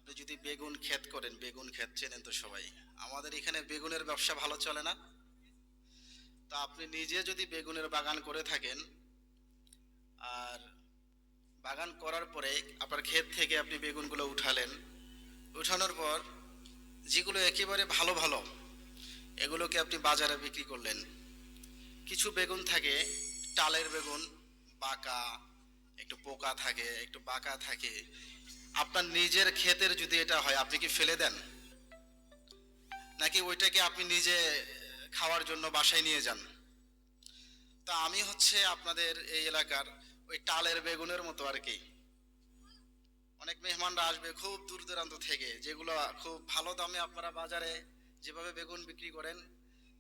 আপনি যদি বেগুন ক্ষেত করেন, বেগুন ক্ষেত চেনেন তো সবাই, আমাদের এখানে বেগুনের ব্যবসা ভালো চলে না? তা আপনি নিজে যদি বেগুনের বাগান করে থাকেন, আর বাগান করার পরে আপনার ক্ষেত থেকে আপনি বেগুনগুলো উঠালেন, উঠানোর পর যেগুলো একেবারে ভালো ভালো এগুলোকে আপনি বাজারে বিক্রি করলেন। কিছু বেগুন থাকে টালের বেগুন, বাঁকা, একটু পোকা থাকে, একটু বাঁকা থাকে। আপনার নিজের ক্ষেতের যদি এটা হয়, আপনি কি ফেলে দেন, নাকি ওইটাকে আপনি নিজে খাওয়ার জন্য বাসায় নিয়ে যান? তা আমি হচ্ছে আপনাদের এই এলাকার ওই টালের বেগুনের মতো আর কি। অনেক মেহমানরা আসবে খুব দূর দূরান্ত থেকে, যেগুলো খুব ভালো দামে আপনারা বাজারে যেভাবে বেগুন বিক্রি করেন,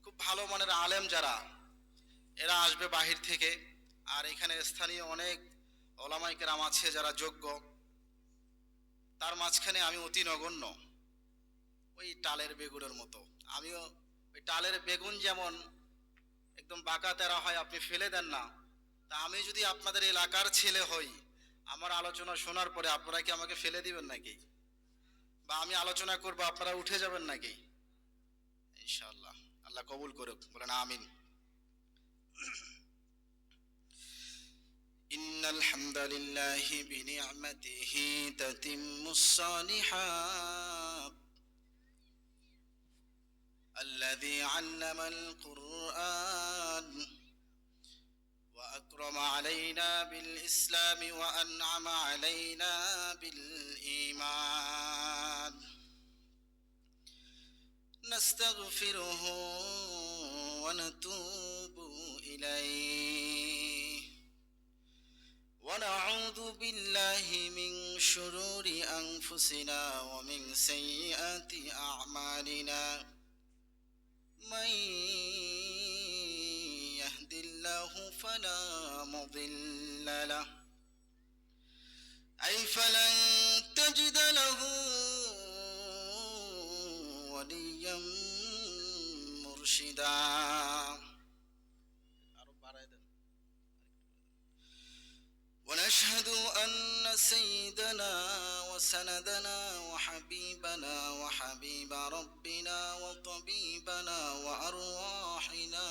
খুব ভালো মানের আলেম যারা, এরা আসবে বাহির থেকে। আর এখানে স্থানীয় অনেক ওলামায়ে কেরাম আছে যারা যোগ্য, তার মাঝখানে আমি অতি নগণ্য, ওই টালের বেগুনের মতো। আমিও ওই টালের বেগুন যেমন একদম বাঁকা তেরা হয়, আপনি ফেলে দেন না, তা আমি যদি আপনাদের এলাকার ছেলে হই, আমার আলোচনা শোনার পরে আপনারা কি আমাকে ফেলে দিবেন নাকি? বা আমি আলোচনা করবো আপনারা উঠে যাবেন নাকি? ইনশাআল্লাহ, আল্লাহ কবুল করুক, বলেন আমিন। ইন্নাল হামদালিল্লাহি বিনিআমাতিহি তাতিম্মুস সালিহাত الذي علم القرآن وأكرم علينا بالإسلام وأنعم علينا بالإيمان نستغفره ونتوب إليه ونعوذ بالله من شرور أنفسنا ومن سيئات أعمالنا من يهد الله فلا مضل له أي فلن تجد له وليا مرشدا. ونشهد أن سيدنا وسندنا وحبيبنا وحبيب ربنا وطبيبنا وأرواحنا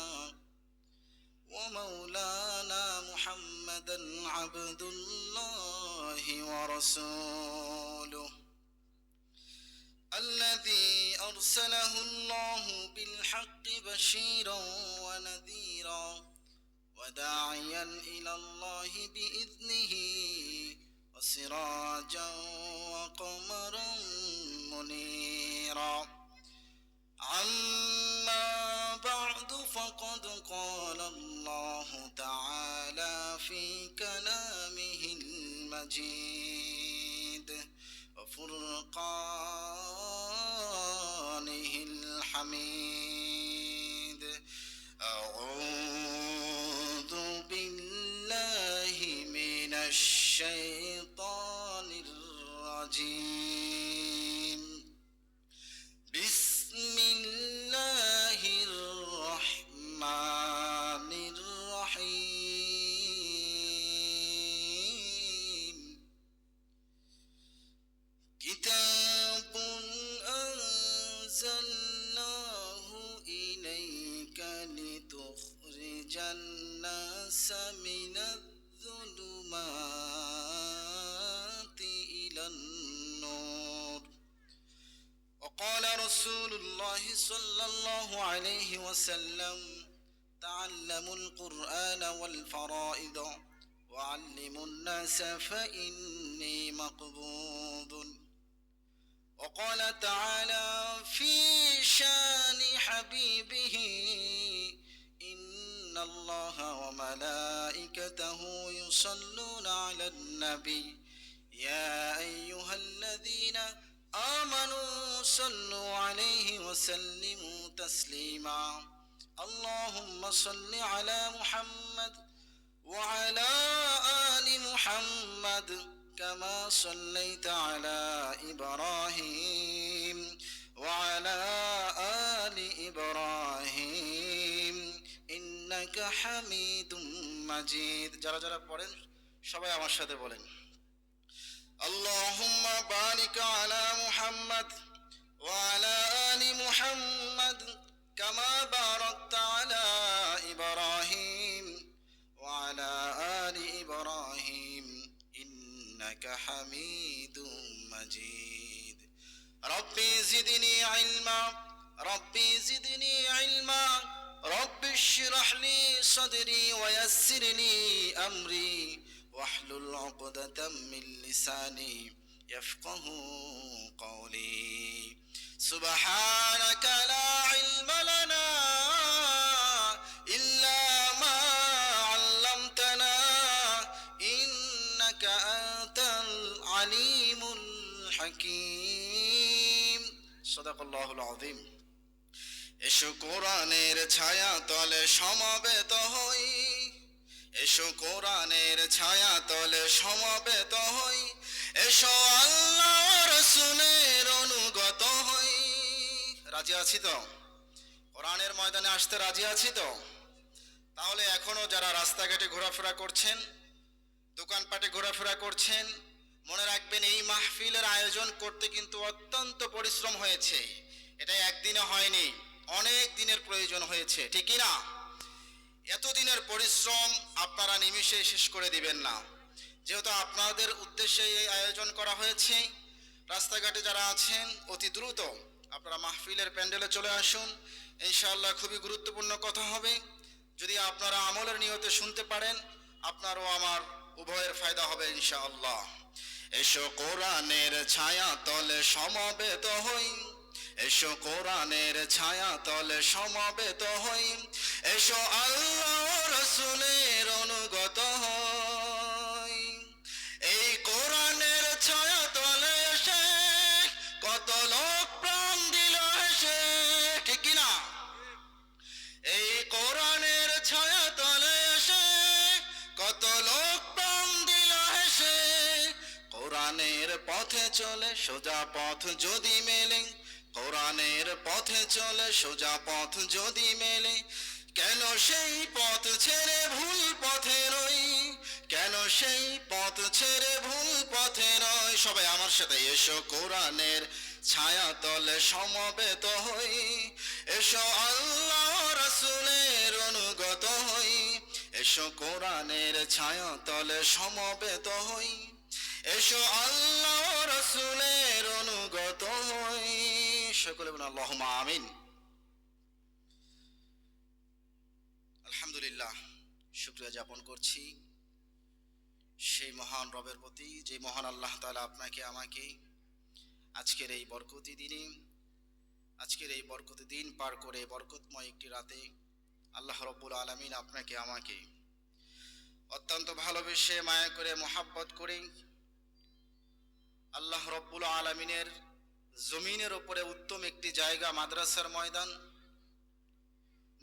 ومولانا محمدا عبد الله ورسوله الذي أرسله الله بالحق بشيرا ونذيرا وداعيا إلى الله بإذنه وسراجا وقمرا منيرا. أما بعد فقد قال الله تعالى في كلامه المجيد وفرقانه الحميد. أعوذ بالله من الشيطان الرجيم. بسم الله الرحمن الرحيم. كتاب أنزلناه إليك لتخرج الناس من الظلمات إلى النور. وقال رسول الله صلى الله عليه وسلم: تعلموا القرآن والفرائض وعلموا الناس فإني مقبوض. وقال تعالى في شان حبيبه: إن الله وملائكته يصلون على النبي يا أيها الذين آمنوا صلوا عليه وسلموا تسليما. اللهم صل على محمد وعلى آل محمد كما صليت على إبراهيم وعلى آل إبراهيم إنك حميد مجيد. যারা যারা পড়েন সবাই আমার সাথে বলেন: اللهم بارك على محمد وعلى آل محمد كما باركت على إبراهيم وعلى آل إبراهيم إنك حميد مجيد ربي زدني علما ربي زدني علما رب اشرح لي صدري ويسر لي أمري واحلل عقدة من لساني يفقه قولي سبحانك لا علم لنا إلا ما علمتنا إنك أنت العليم الحكيم صدق الله العظيم এসো কোরআনের ছায়া তলে সমবেত হই এসো কোরআনের ছায়া তলে সমবেত হই এসো আল্লাহর রাসূলের অনুগত হই রাজি আছি তো কোরআনের ময়দানে আসতে রাজি আছি তো তাহলে এখনো যারা রাস্তাঘাটে ঘোরাফেরা করছেন দোকানপাটে ঘোরাফেরা করছেন মনে রাখবেন এই মাহফিলের আয়োজন করতে কিন্তু অত্যন্ত পরিশ্রম হয়েছে এটা একদিনে হয়নি অনেক দিনের প্রয়োজন হয়েছে ঠিক কি না এতদিনের পরিশ্রম আপনারা নিমিষে শেষ করে দিবেন না যেহেতু আপনাদের উদ্দেশ্যে এই আয়োজন করা হয়েছে রাস্তাঘাটে যারা আছেন অতি দ্রুত আপনারা মাহফিলের প্যান্ডেলে চলে আসুন ইনশাআল্লাহ খুবই গুরুত্বপূর্ণ কথা হবে যদি আপনারা আমলের নিয়তে শুনতে পারেন আপনারও আমার উভয়ের ফায়দা হবে ইনশাআল্লাহ এসো কোরআনের ছায়া তলে সমবেত হই এসো কোরআনের ছায়া তলে সমবেত হই এসো আল্লাহর রাসূলের অনুগত হই এই কোরআনের ছায়া তলে এসে কত লোক প্রাণ দিল হেসে ঠিক কি না এই কোরআনের ছায়া তলে এসে কত লোক প্রাণ দিল হেসে কোরআনের পথে চলে সোজা পথ যদি মেলে কোরআনের পথে চলে সোজা পথ যদি মেলে কেন সেই পথ ছেড়ে ভুল পথে রই কেন সেই পথ ছেড়ে ভুল পথে রই সবাই আমার সাথে এসো কোরআনের ছায়া তলে সমবেত হই এসো আল্লাহ রাসূলের অনুগত হই এসো কোরআনের ছায়া তলে সমবেত হই এসো আল্লাহ রাসূলের অনুগত হই সকলে বলুন আল্লাহুম্মা আমিন আলহামদুলিল্লাহ শুকরিয়া জ্ঞাপন করছি সেই মহান রবের প্রতি যে মহান আল্লাহ তাআলা আপনাকে আমাকে আজকের এই বরকতি দিন পার করে বরকতময় একটি রাতে আল্লাহ রাব্বুল আলামিন আপনাকে আমাকে অত্যন্ত ভালোবেসে মায়া করে মোহাব্বত করে আল্লাহ রাব্বুল আলামিনের জমিনের উপরে উত্তম একটি জায়গা মাদ্রাসার ময়দান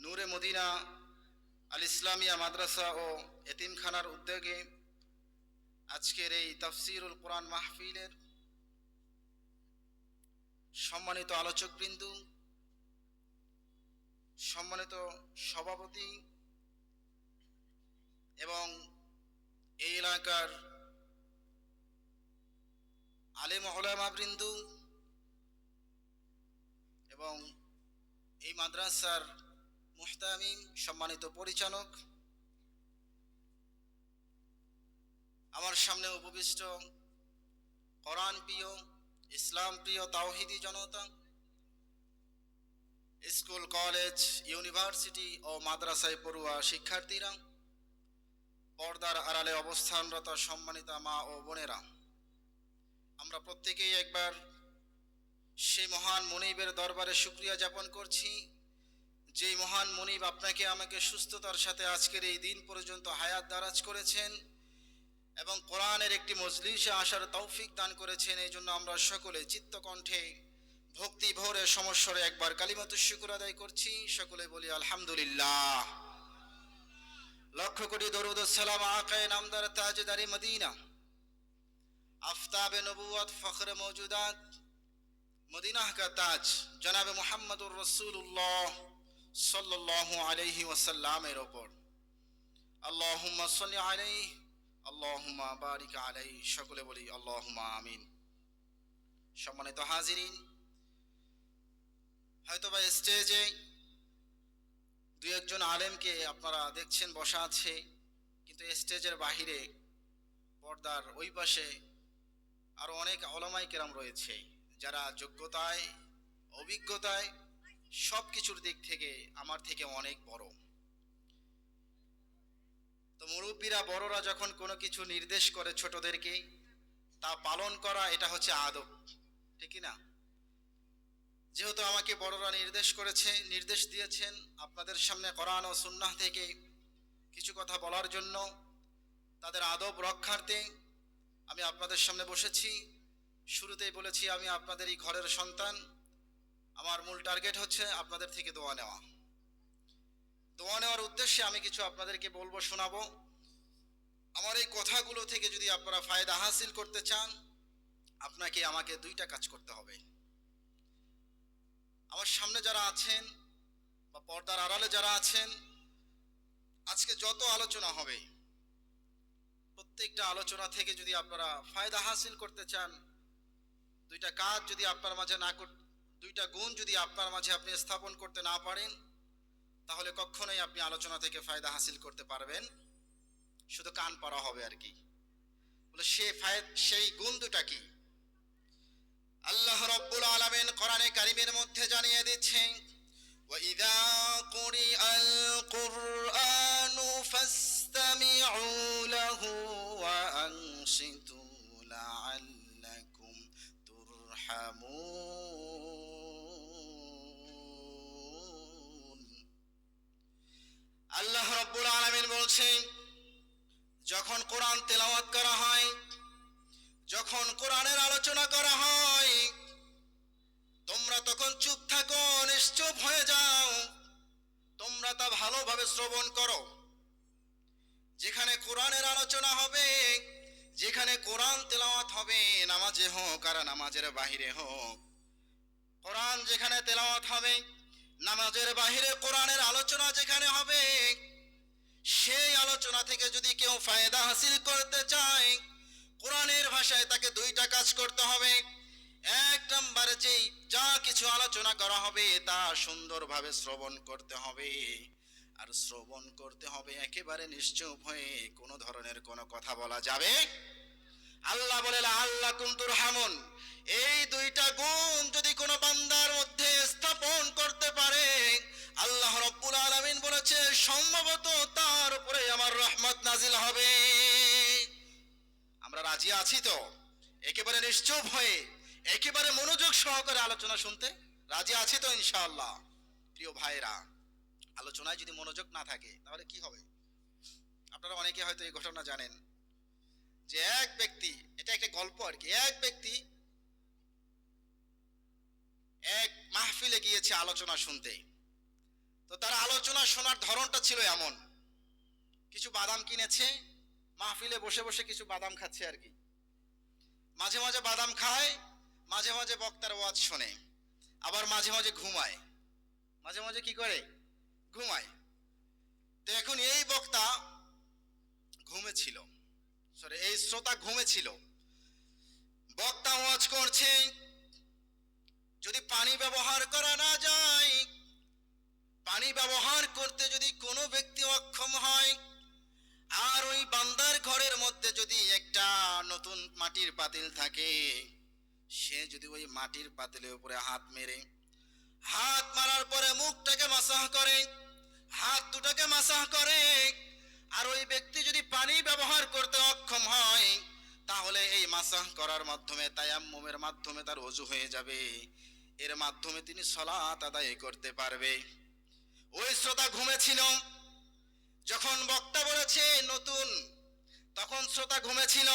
নূরে মদিনা আল ইসলামিয়া মাদ্রাসা ও এতিমখানার উদ্যোগে আজকের এই তাফসীরুল কোরআন মাহফিলের সম্মানিত আলোচকবৃন্দ সম্মানিত সভাপতি এবং এই এলাকার আলেম ওলামা বৃন্দ এবং এই মাদ্রাসার মুহতামিম সম্মানিত পরিচালক আমার সামনে উপবিষ্ট কোরআন প্রিয় ইসলাম প্রিয় তাওহীদি জনতা স্কুল কলেজ ইউনিভার্সিটি ও মাদ্রাসায় পড়ুয়া শিক্ষার্থীরা পর্দার আড়ালে অবস্থানরত সম্মানিতা মা ও বোনেরা আমরা প্রত্যেকেই একবার সেই মহান মুনিবের দরবারে শুকরিয়া জ্ঞাপন করছি যেই মহান মুনিব আপনাকে আমাকে সুস্থতার সাথে আজকের এই দিন পর্যন্ত হায়াত দারাজ করেছেন এবং কোরআনের একটি মজলিসে আসার তৌফিক দান করেছেন এই জন্য আমরা সকলে চিত্তকণ্ঠে ভক্তি ভরে সমস্বরে একবার কালিমাতুশ শুকর আদায় করছি সকলে বলি আলহামদুলিল্লাহ লক্ষ কোটি দরুদ ও সালাম আকায়ে নামদার তাজদারি মদিনা আফতাবে নবুয়ত ফখরে মওজুদাত মদিনা का ताज जनाब মুহাম্মদুর রাসূলুল্লাহ সাল্লাল্লাহু আলাইহি ওয়াসাল্লামের উপর আল্লাহুম্মা সাল্লি আলাইহি আল্লাহুম্মা বারিক আলাইহি সকলে বলি আল্লাহুম্মা আমিন সম্মানিত হাজিরিন, হয়তোবা স্টেজে দুই একজন আলেমকে আপনারা দেখছেন বসা আছে, কিন্তু স্টেজের বাহিরে পর্দার ওই পাশে আরো অনেক ওলামায়ে কেরাম রয়েছে, যারা যোগ্যতায়, অভিজ্ঞতায়, সব কিছুর দিক থেকে আমার থেকে অনেক বড়। তো মুরব্বীরা, বড়রা যখন কোনো কিছু নির্দেশ করে ছোটদেরকে, তা পালন করা, এটা হচ্ছে আদব, ঠিক না? যেহেতু আমাকে বড়রা নির্দেশ দিয়েছেন আপনাদের সামনে কোরআন ও সুন্নাহ থেকে কিছু কথা বলার জন্য, তাদের আদব রক্ষার্থে আমি আপনাদের সামনে বসেছি। শুরুতেই বলেছি আমি আপনাদের এই ঘরের সন্তান। আমার মূল টার্গেট হচ্ছে আপনাদের থেকে দোয়া নেওয়া। দোয়া নেওয়ার উদ্দেশ্যে আমি কিছু আপনাদেরকে বলবো, শোনাবো। আমার এই কথাগুলো থেকে যদি আপনারা ফায়দা হাসিল করতে চান, আপনাকে আমাকে দুইটা কাজ করতে হবে। আমার সামনে যারা আছেন বা পর্দার আড়ালে যারা আছেন, আজকে যত আলোচনা হবে, প্রত্যেকটা আলোচনা থেকে যদি আপনারা ফায়দা হাসিল করতে চান, দুইটা কাজ যদি আপনার মাঝে দুইটা গুণ যদি আপনার মাঝে আপনি স্থাপন করতে না পারেন, তাহলে কখনোই আপনি আলোচনা থেকে ফায়দা হাসিল করতে পারবেন, শুধু কান পড়া হবে আর কি। বলে সেই গুণ দুটা কি? আল্লাহ রাব্বুল আলামিন কোরআনে কারীমের মধ্যে জানিয়ে দিচ্ছেন, ওয়াইযা কুরিআল কুরআনু ফাসতামিউ লাহু ওয়া আনসিতু লাআল্লাকুম তুরহামুন। আল্লাহ রাব্বুল আলামিন বলছেন, যখন কোরআন তেলাওয়াত করা হয়, যখন কোরআনের আলোচনা করা হয়, তোমরা তখন চুপ থাকো, নিশ্চুপ হয়ে যাও, তোমরা তা ভালোভাবে শ্রবণ করো। যেখানে কোরআনের আলোচনা হবে, যেখানে কোরআন তেলাওয়াত হবে, নামাজে হোক আর নামাজের বাহিরে হোক, কোরআন যেখানে তেলাওয়াত হবে, নামাজের বাহিরে কোরআনের আলোচনা যেখানে হবে, সেই আলোচনা থেকে যদি কেউ ফায়দা হাসিল করতে চায়, কোরআনের ভাষায় তাকে দুইটা কাজ করতে হবে। এক নম্বরে যা কিছু আলোচনা করা হবে তা সুন্দরভাবে শ্রবণ করতে হবে, আর শ্রবণ করতে হবে একেবারে নিশ্চুপ হয়ে, কোনো ধরনের কোনো কথা বলা যাবে। আল্লাহ বলে লাআল্লাকুম তুরহামুন। এই দুইটা গুণ যদি কোনো বান্দার মধ্যে স্থাপন করতে পারে, আল্লাহ রাব্বুল আলামিন বলেছে সম্ভবত তার উপরে আমার রহমত নাজিল হবে। আমরা রাজি আছি তো? একেবারে নিশ্চুপ হয়ে, একেবারে মনোযোগ সহকারে আলোচনা শুনতে রাজি আছি তো ইনশাআল্লাহ? প্রিয় ভাইরা, আলোচনায় যদি মনোযোগ না থাকে তাহলে কি হবে? আপনারা অনেকে হয়তো এই ঘটনা জানেন যে এক ব্যক্তি, এটা একটা গল্প আর কি, এক ব্যক্তি এক মাহফিলে গিয়েছে আলোচনা শুনতে। তো তার আলোচনা শোনার ধরনটা ছিল এমন, কিছু বাদাম কিনেছে, মাহফিলে বসে বসে কিছু বাদাম খাচ্ছে আর কি। মাঝে মাঝে বাদাম খায়, মাঝে মাঝে বক্তার ওয়াজ শোনে, আবার মাঝে মাঝে ঘুমায়। মাঝে মাঝে কি করে? ঘুমায়। তো এখন এই বক্তা ঘুমেছিল, এই শ্রোতা ঘুমেছিল। বক্তা ওয়াজ করছে, যদি পানি ব্যবহার করা না যায়, পানি ব্যবহার করতে যদি কোনো ব্যক্তি অক্ষম হয়, আর ওই বান্দার ঘরের মধ্যে যদি একটা নতুন মাটির পাতিল থাকে, সে যদি ওই মাটির পাতিলের উপরে হাত মেরে, হাত মারার পরে মুখটাকে মাসাহ করে, হাত দুটাকে মাসাহ করে, আর ওই ব্যক্তি যদি পানি ব্যবহার করতে অক্ষম হয়, তাহলে এই মাসাহ করার মাধ্যমে, তায়াম্মুমের মাধ্যমে তার ওযু হয়ে যাবে, এর মাধ্যমে তিনি সালাত আদায় করতে পারবে। ওই শ্রোতা ঘুমেছিল। যখন বক্তা বলেছে নতুন, তখন শ্রোতা ঘুমেছিল।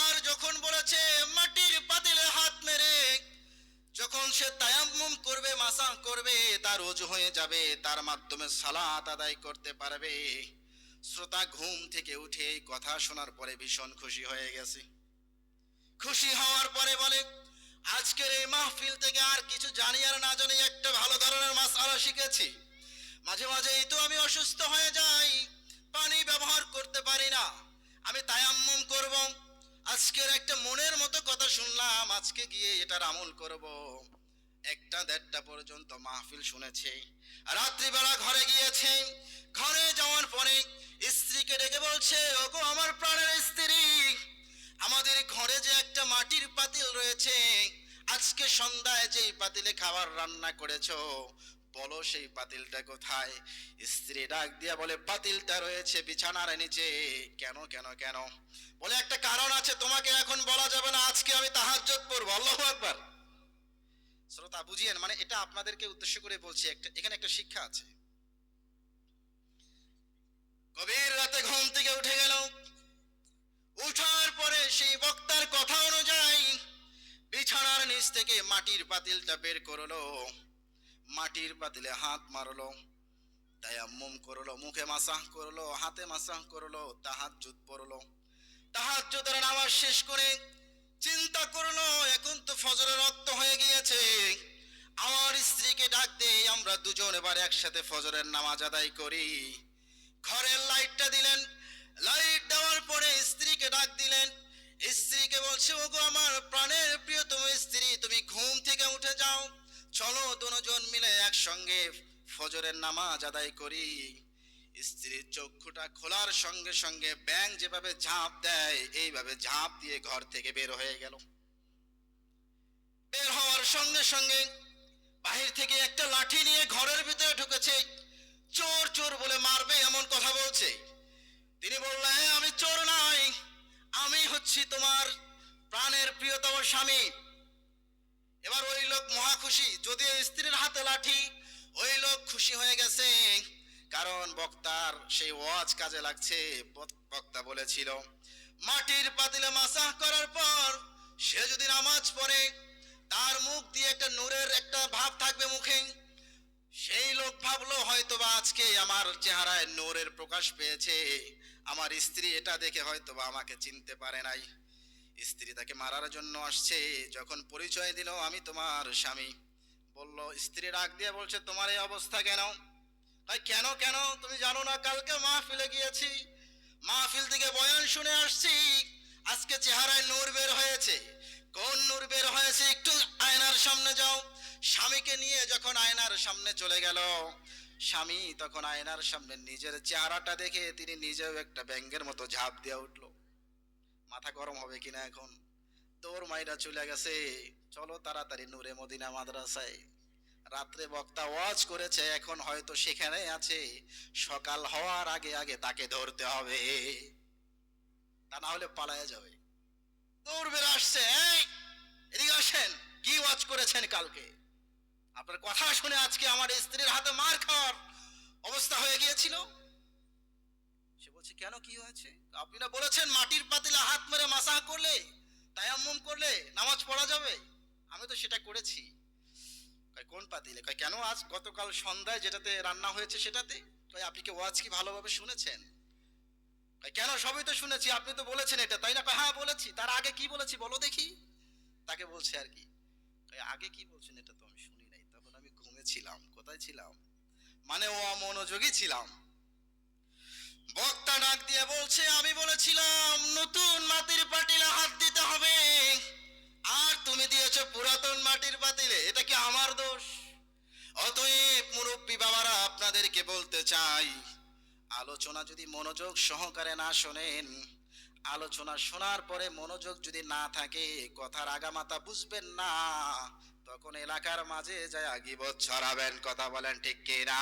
আর যখন বলেছে মাটির পাতিলে হাত মেরে যখন সে তায়াম্মুম করবে, মাসাহ করবে, তার ওযু হয়ে যাবে, তার মাধ্যমে সালাত আদায় করতে পারবে, শ্রোতা ঘুম থেকে উঠে এই কথা শোনার পরে ভীষণ খুশি হয়ে গেছে। খুশি হওয়ার পরে বলে, আজকের এই মাহফিল থেকে আর কিছু জানি আর না জানি একটা ভালো ধরনের মাসআলা শিখেছি। মাঝে মাঝেই তো আমি অসুস্থ হয়ে যাই, পানি ব্যবহার করতে পারি না, আমি তায়াম্মুম করব, আজকের একটা মনের মতো কথা শুনলাম, আজকে গিয়ে এটার আমল করব। একটা দেড়টা পর্যন্ত মাহফিল শুনেছে, রাত্রিবেলা ঘরে গিয়েছে। ঘরে যাওয়ার পরে স্ত্রীকে ডেকে বলছে, ওগো আমার প্রাণের স্ত্রী, আমাদের ঘরে যে একটা মাটির পাতিল রয়েছে, আজকে সন্ধ্যায় যেই পাতিলে খাবার রান্না করেছো, বলো সেই পাতিলটা কোথায়? স্ত্রী ডাক দিয়া বলে, পাতিলটা রয়েছে বিছানার নিচে। কেন কেন কেন? বলে একটা কারণ আছে, তোমাকে এখন বলা যাবে না, আজকে আমি তাহাজ্জুদ পড়বো। আল্লাহু আকবার। শ্রোতা বুঝিয়েন, মানে এটা আপনাদেরকে উদ্দেশ্য করে বলছি, এখানে একটা শিক্ষা আছে। গভীর রাতে ঘুম থেকে উঠে গেল, উঠার পরে সেই বক্তার কথা অনুযায়ী বিছানার নিচ থেকে মাটির পাতিলটা বের করলো, মাটির পাতিলে হাত মারলো, তায়াম্মুম করলো, মুখে মাসাহ করলো, হাতে মাসাহ করলো, তাহাজ্জুদ পড়লো। তাহাজ্জুদের নামাজ শেষ করে চিন্তা করলো, এখন তো ফজরের রক্ত হয়ে গিয়েছে, আমার স্ত্রীকে ডাক দেই, আমরা দুজন এবার একসাথে ফজরের নামাজ আদায় করি। ঘরের লাইটটা দিলেন, লাইট দেওয়ার পরে স্ত্রীকে ডাক দিলেন। স্ত্রীকে বলছে, ওগো আমার প্রাণের প্রিয়তম স্ত্রী, তুমি ঘুম থেকে উঠে যাও, চলো দুজন মিলে একসঙ্গে ফজরের নামাজ আদায় করি। স্ত্রীর চক্ষুটা খোলার সঙ্গে সঙ্গে ব্যাঙ যেভাবে ঝাঁপ দেয়, এইভাবে ঝাঁপ দিয়ে ঘর থেকে বের হয়ে গেল। বের হওয়ার সঙ্গে সঙ্গে বাহির থেকে একটা লাঠি নিয়ে ঘরের ভিতরে ঢুকেছে। চোর চোর বলে মারবে এমন কথা বলছে। তিনি বললেন, আমি চোর নই, আমি হচ্ছি তোমার প্রাণের প্রিয়তম স্বামী। এবার ওই লোক মহা খুশি, যদিও স্ত্রীর হাতে লাঠি, ওই লোক খুশি হয়ে গেছে, কারণ বক্তার সেই ওয়াজ কাজে লাগছে। বক্তা বলেছিল, মাটির পাতিলে মাসাহ করার পর সে যদি নামাজ পড়ে, তার মুখ দিয়ে একটা নূরের একটা ভাব থাকবে মুখে। সেই লোক ভাবলো, হয়তোবা আজকে আমার চেহারায় নূরের প্রকাশ পেয়েছে, আমার স্ত্রী এটা দেখে হয়তোবা আমাকে চিনতে পারে নাই, স্ত্রী তাকে মারার জন্য আসছে। যখন পরিচয় দিল, আমি তোমার স্বামী, বলল, স্ত্রী রাগ দিয়ে বলছে, তোমার এই অবস্থা কেন? তাই কেন কেন? তুমি জানো না, কালকে মাহফিলে গিয়েছি, মাহফিল থেকে বয়ান শুনে আসছি, আজকে চেহারায় নূর বের হয়েছে। কোন নূর বের হয়েছে? একটু আয়নার সামনে যাও। স্বামীকে নিয়ে যখন আয়নার সামনে চলে গেল, স্বামী তখন আয়নার সামনে নিজের চেহারাটা দেখে তিনি নিজেও একটা ব্যাঙের মতো ঝাঁপ দিয়ে উঠলো। মাথা গরম হবে কিনা এখন? তোর মাইরা চলে গেছে, চলো তাড়াতাড়ি নূরে মদিনা মাদ্রাসায়। রাত্রে বক্তা ওয়াজ করেছে, এখন হয়তো সেখানে আছে, সকাল হওয়ার আগে আগে তাকে ধরতে হবে, তা না হলে পালায়া যাবে। দৌড় বের আসছে, এই এদিকে আসেন, কি ওয়াজ করেছেন কালকে? আপনার কথা শুনে আজকে আমার স্ত্রীর হাতে মার খাওয়ার অবস্থা হয়ে গিয়েছিল। সে বলছে, কেন, কি হয়েছে? আপনি না বলেছেন মাটির পাতিলে হাত মেরে মাসাহ করলে, তায়াম্মুম করলে নামাজ পড়া যাবে? আমি তো সেটা করেছি। কোন পাতিলে? কেন, আজ গতকাল সন্ধ্যায় যেটাতে রান্না হয়েছে সেটাতে। আপনি কি ওয়াজ কি ভালোভাবে শুনেছেন? কেন, সবই তো শুনেছি, আপনি তো বলেছেন এটা, তাই না? হ্যাঁ বলেছি। তার আগে কি বলেছি বলো দেখি। তাকে বলছে আর কি, আগে কি বলছেন এটা তো আমি শুনি নাই, তখন আমি ঘুমেছিলাম। কোথায় ছিলাম? মানে ও অমনোযোগী ছিলাম। বক্তা ডাক দিয়ে বলছে, আমি বলেছিলাম নতুন মাটির পাতিলে হাত দিতে হবে, আর তুমি দিয়েছো পুরাতন মাটির পাতিলে, এটা কি আমার দোষ? অতএব মুরব্বী বাবারা, আপনাদেরকে বলতে চাই, আলোচনা যদি মনোযোগ সহকারে না শোনেন, আলোচনা শোনার পরে মনোযোগ যদি না থাকে, কথার আগামাতা বুঝবেন না, তখন এলাকার মাঝে যায় গীবত ছড়াবেন। কথা বলেন ঠিক কিনা?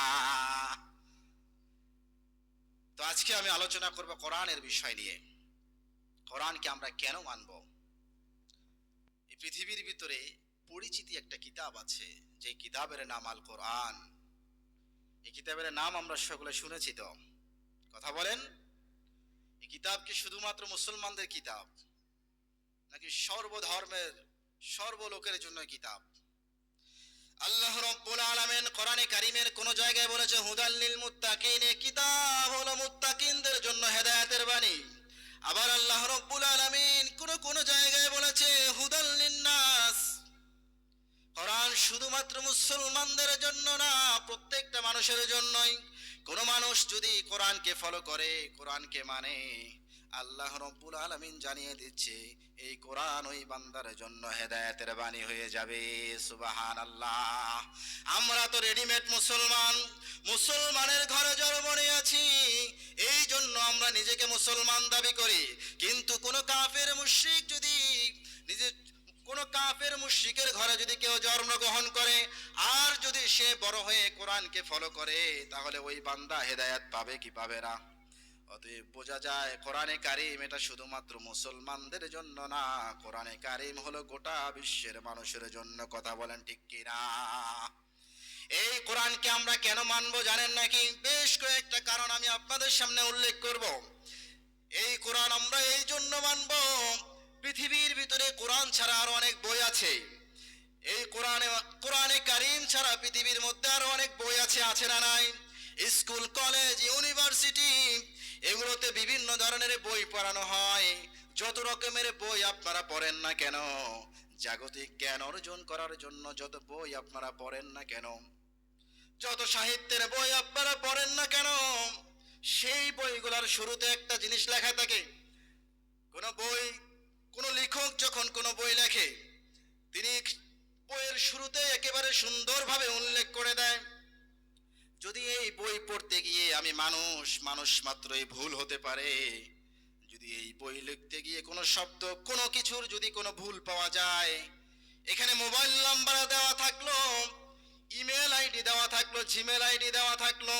তো আজকে আমি আলোচনা করব কোরআনের বিষয় নিয়ে। কোরআনকে আমরা কেন মানব? এই পৃথিবীর ভিতরে পরিচিতি একটা কিতাব আছে, যে কিতাবের নাম আল কোরআন। এই কিতাবের নাম আমরা সকলে শুনেছি তো? কথা বলেন, এই কিতাব কি শুধুমাত্র মুসলমানদের কিতাব, নাকি সর্বধর্মের সর্বলোকের জন্য কিতাব? আল্লাহ রাব্বুল আলামিন কোরআনে কারীমের কোন জায়গায় বলেছে হুদাল লিল মুত্তাকিন, এই কিতাব হলো মুত্তাকিনদের জন্য হেদায়েতের বাণী। আবার আল্লাহ রাব্বুল আলামিন কোন জায়গায় বলেছে হুদাল লিন্নাস। কোরআন শুধুমাত্র মুসলমানদের জন্য না, প্রত্যেকটা মানুষের জন্যই। কোন মানুষ যদি কোরআনকে ফলো করে, কোরআনকে মানে, আল্লাহ রব্বুল আলামিন জানিয়ে দিচ্ছে এই কোরআন ওই বান্দার জন্য হেদায়েতের বাণী হয়ে যাবে। সুবহানাল্লাহ। আমরা তো রেডিমেড মুসলমান, মুসলমানের ঘরে জন্ম নিয়েছি, এই জন্য আমরা নিজেকে মুসলমান দাবি করি। কিন্তু কোন কাফের মুশরিক যদি নিজে কোন কাফের মুশরিকের ঘরে যদি কেউ জন্মগ্রহণ করে আর যদি সে বড় হয়ে কোরআনকে ফলো করে, তাহলে ওই বান্দা হেদায়েত পাবে কি পাবে না? অতএব বোঝা যায় কোরআনে কারিম এটা শুধুমাত্র মুসলমানদের জন্য না, কোরআনে কারিম হলো গোটা বিশ্বের মানুষের জন্য। কথা বলেন ঠিক কিনা? এই কোরআনকে আমরা কেন মানবো জানেন নাকি? বেশ কয়েকটা কারণ আমি আপনাদের সামনে উল্লেখ করব। এই কোরআন আমরা এই জন্য মানবো, পৃথিবীর ভিতরে কোরআন ছাড়া আরো অনেক বই আছে। এই কোরআনে কারিম ছাড়া পৃথিবীর মধ্যে আরো অনেক বই আছে, আছে না নাই? স্কুল, কলেজ, ইউনিভার্সিটি এগুলোতে বিভিন্ন ধরনের বই পড়ানো হয়। যত রকমের বই আপনারা পড়েন না কেন, জাগতিক জ্ঞান অর্জন করার জন্য যত বই আপনারা পড়েন না কেন, যত সাহিত্যের বই আপনারা পড়েন না কেন, সেই বইগুলোর শুরুতে একটা জিনিস লেখা থাকে। কোন বই, কোন লেখক যখন কোন বই লেখে, তিনি বইয়ের শুরুতে একেবারে সুন্দরভাবে উল্লেখ করে দেয়, যদি এই বই পড়তে গিয়ে আমি মানুষ মাত্রই ভুল হতে পারে, যদি এই বই লিখতে গিয়ে কোনো শব্দ, কোনো কিছুর যদি কোনো ভুল পাওয়া যায়, এখানে মোবাইল নাম্বার দেওয়া থাকলো, ইমেল আইডি দেওয়া থাকলো, জিমেল আইডি দেওয়া থাকলো,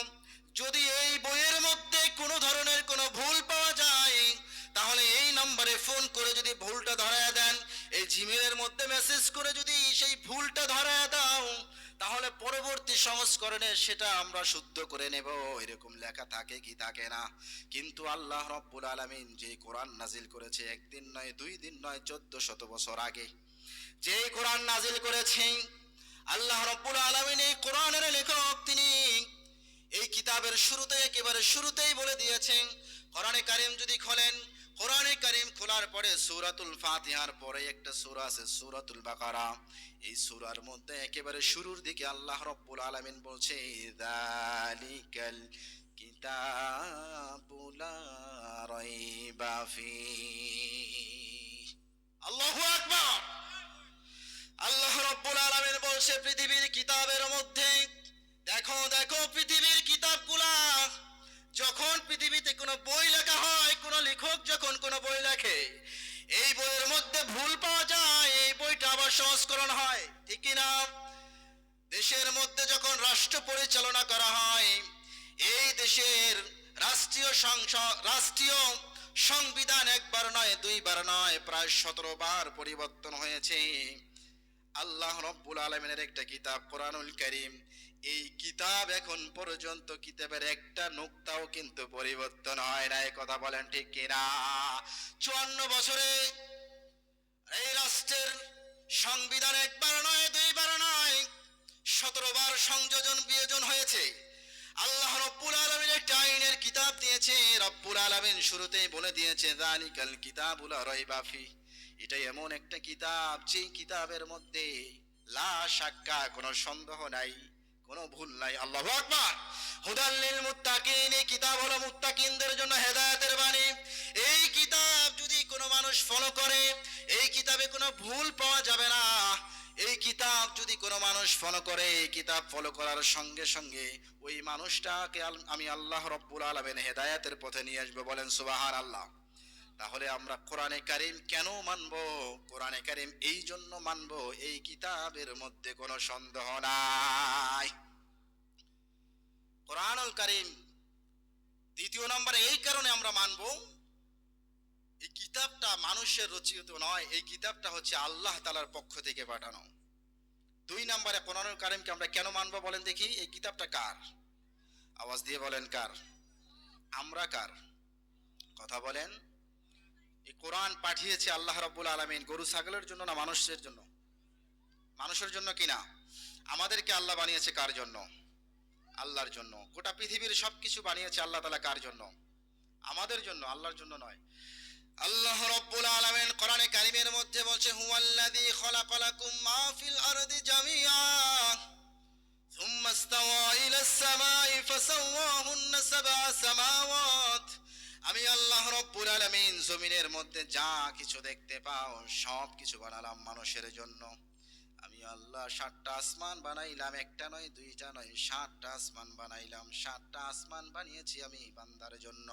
যদি এই বইয়ের মধ্যে কোনো ধরনের কোনো ভুল পাওয়া যায়, তাহলে এই নম্বরে ফোন করে যদি ভুলটা ধরায় দেন, এই জিমেলের মধ্যে মেসেজ করে যদি সেই ভুলটা ধরায় দাও, তাহলে পরবর্তী সংস্করণে সেটা আমরা শুদ্ধ করে নেব। এরকম লেখা থাকে কি থাকে না? কিন্তু আল্লাহ রব্বুল আলামিন যে কোরআন নাজিল করেছে, একদিন নয়, দুই দিন নয়, 1400 বছর আগে যে কোরআন নাজিল করেছেন, আল্লাহ রব্বুল আলামিন এই কোরআনের লেখক, তিনি এই কিতাবের শুরুতে, একেবারে শুরুতেই বলে দিয়েছেন, কোরআনে কারিম যদি খোলেন, কোরআনে কারিম খোলার পরে সূরাতুল ফাতিহার পরে একটা সূরা আছে সূরাতুল বাকারা। এই সূরার মধ্যে একেবারে শুরুর দিকে আল্লাহ রব্বুল আলামিন বলছে, যালিকাল কিতাবু লা রাইবা ফীহ। আল্লাহু আকবার। আল্লাহ রব্বুল আলামিন বলছে পৃথিবীর কিতাবের মধ্যে, দেখো দেখো পৃথিবীর কিতাবগুলা, যখন পৃথিবীতে কোনো বই লেখা হয়, কোনো লেখক যখন কোনো বই লেখে, এই বইয়ের মধ্যে ভুল পাওয়া যায়, এই বইটা আবার সংস্করণ হয়, ঠিক কিনা? দেশের মধ্যে যখন রাষ্ট্র পরিচালনা করা হয়, এই দেশের রাষ্ট্রীয় সংবিধান একবার নয়, দুইবার নয়, প্রায় 17 বার পরিবর্তন হয়েছে। আল্লাহ রব্বুল আলামিনের একটা কিতাব কোরআনুল কারীম, এই কিতাব এখন পর্যন্ত কিতাবের একটা নুকতাও কিন্তু পরিবর্তন হয় না। কথা বলেন ঠিক কিনা? 54 বছরে এই রাষ্ট্রের সংবিধান একবার নয়, দুইবার নয়, 17 বার সংযোজন বিয়োজন হয়েছে। আল্লাহ রব্বুল আলামিন একটা আইনের কিতাব দিয়েছে, রব্বুল আলামিন শুরুতেই বলে দিয়েছে, যালিকাল কিতাবু লা রাইবা ফীহ। এটা এমন একটা কিতাব, যে কিতাবের মধ্যে লা শাক্কা, কোনো সন্দেহ নাই, কোনো ভুল নাই। আল্লাহু আকবার। হুদাল লিল মুত্তাকিন, এই কিতাব হলো মুত্তাকিনদের জন্য হেদায়েতের বাণী। এই কিতাব যদি কোনো মানুষ ফলো করে, এই কিতাবে কোনো ভুল পাওয়া যাবে না। এই কিতাব যদি কোনো মানুষ ফলো করে, এই কিতাব ফলো করার সঙ্গে সঙ্গে ওই মানুষটাকে আমি আল্লাহ রব্বুল আলামিন হেদায়েতের পথে নিয়ে আসবো। বলেন সুবহানাল্লাহ। তাহলে আমরা কোরআনে কারীম কেন মানবো? কোরআনে কারীম এই জন্য মানবো, এই কিতাবের মধ্যে কোনো সন্দেহ নাই। কোরআনুল কারীম দ্বিতীয় নম্বরে এই কারণে আমরা মানবো, এই কিতাবটা মানুষের রচিত নয়, এই কিতাবটা হচ্ছে আল্লাহ তাআলার পক্ষ থেকে পাঠানো। 2 নম্বরে কোরআনুল কারীমকে আমরা কেন মানবো বলেন দেখি? এই কিতাবটা কার? আওয়াজ দিয়ে বলেন কার? আমরা কার? কথা বলেন। এই কোরআন পাঠিয়েছে আল্লাহ রাব্বুল আলামিন গরু ছাগলের জন্য না মানুষের জন্য? মানুষের জন্য কিনা? আমাদেরকে আল্লাহ বানিয়েছে কার জন্য? আল্লাহর জন্য। গোটা পৃথিবীর সবকিছু বানিয়েছে আল্লাহ তাআলা কার জন্য? আমাদের জন্য, আল্লাহর জন্য নয়। আল্লাহ রাব্বুল আলামিন কোরআনে কারীমের মধ্যে বলছে, হুয়াল্লাযী খালাকালাকুম মা ফিল আরদি জামিআ সুম্মা ইস্তাওয়া ইলাস সামাই ফাসাওয়াহুন্না সাবআ সামাওয়াত। আমি আল্লাহ রব্বুল আলামিন জমিনের মধ্যে যা কিছু দেখতে পাও সব কিছু বানালাম মানুষের জন্য। আমি আল্লাহ 7টা আসমান বানাইলাম, একটা নয় দুইটা নয়, 7টা আসমান বানাইলাম। 7টা আসমান বানিয়েছি আমি বান্দার জন্য।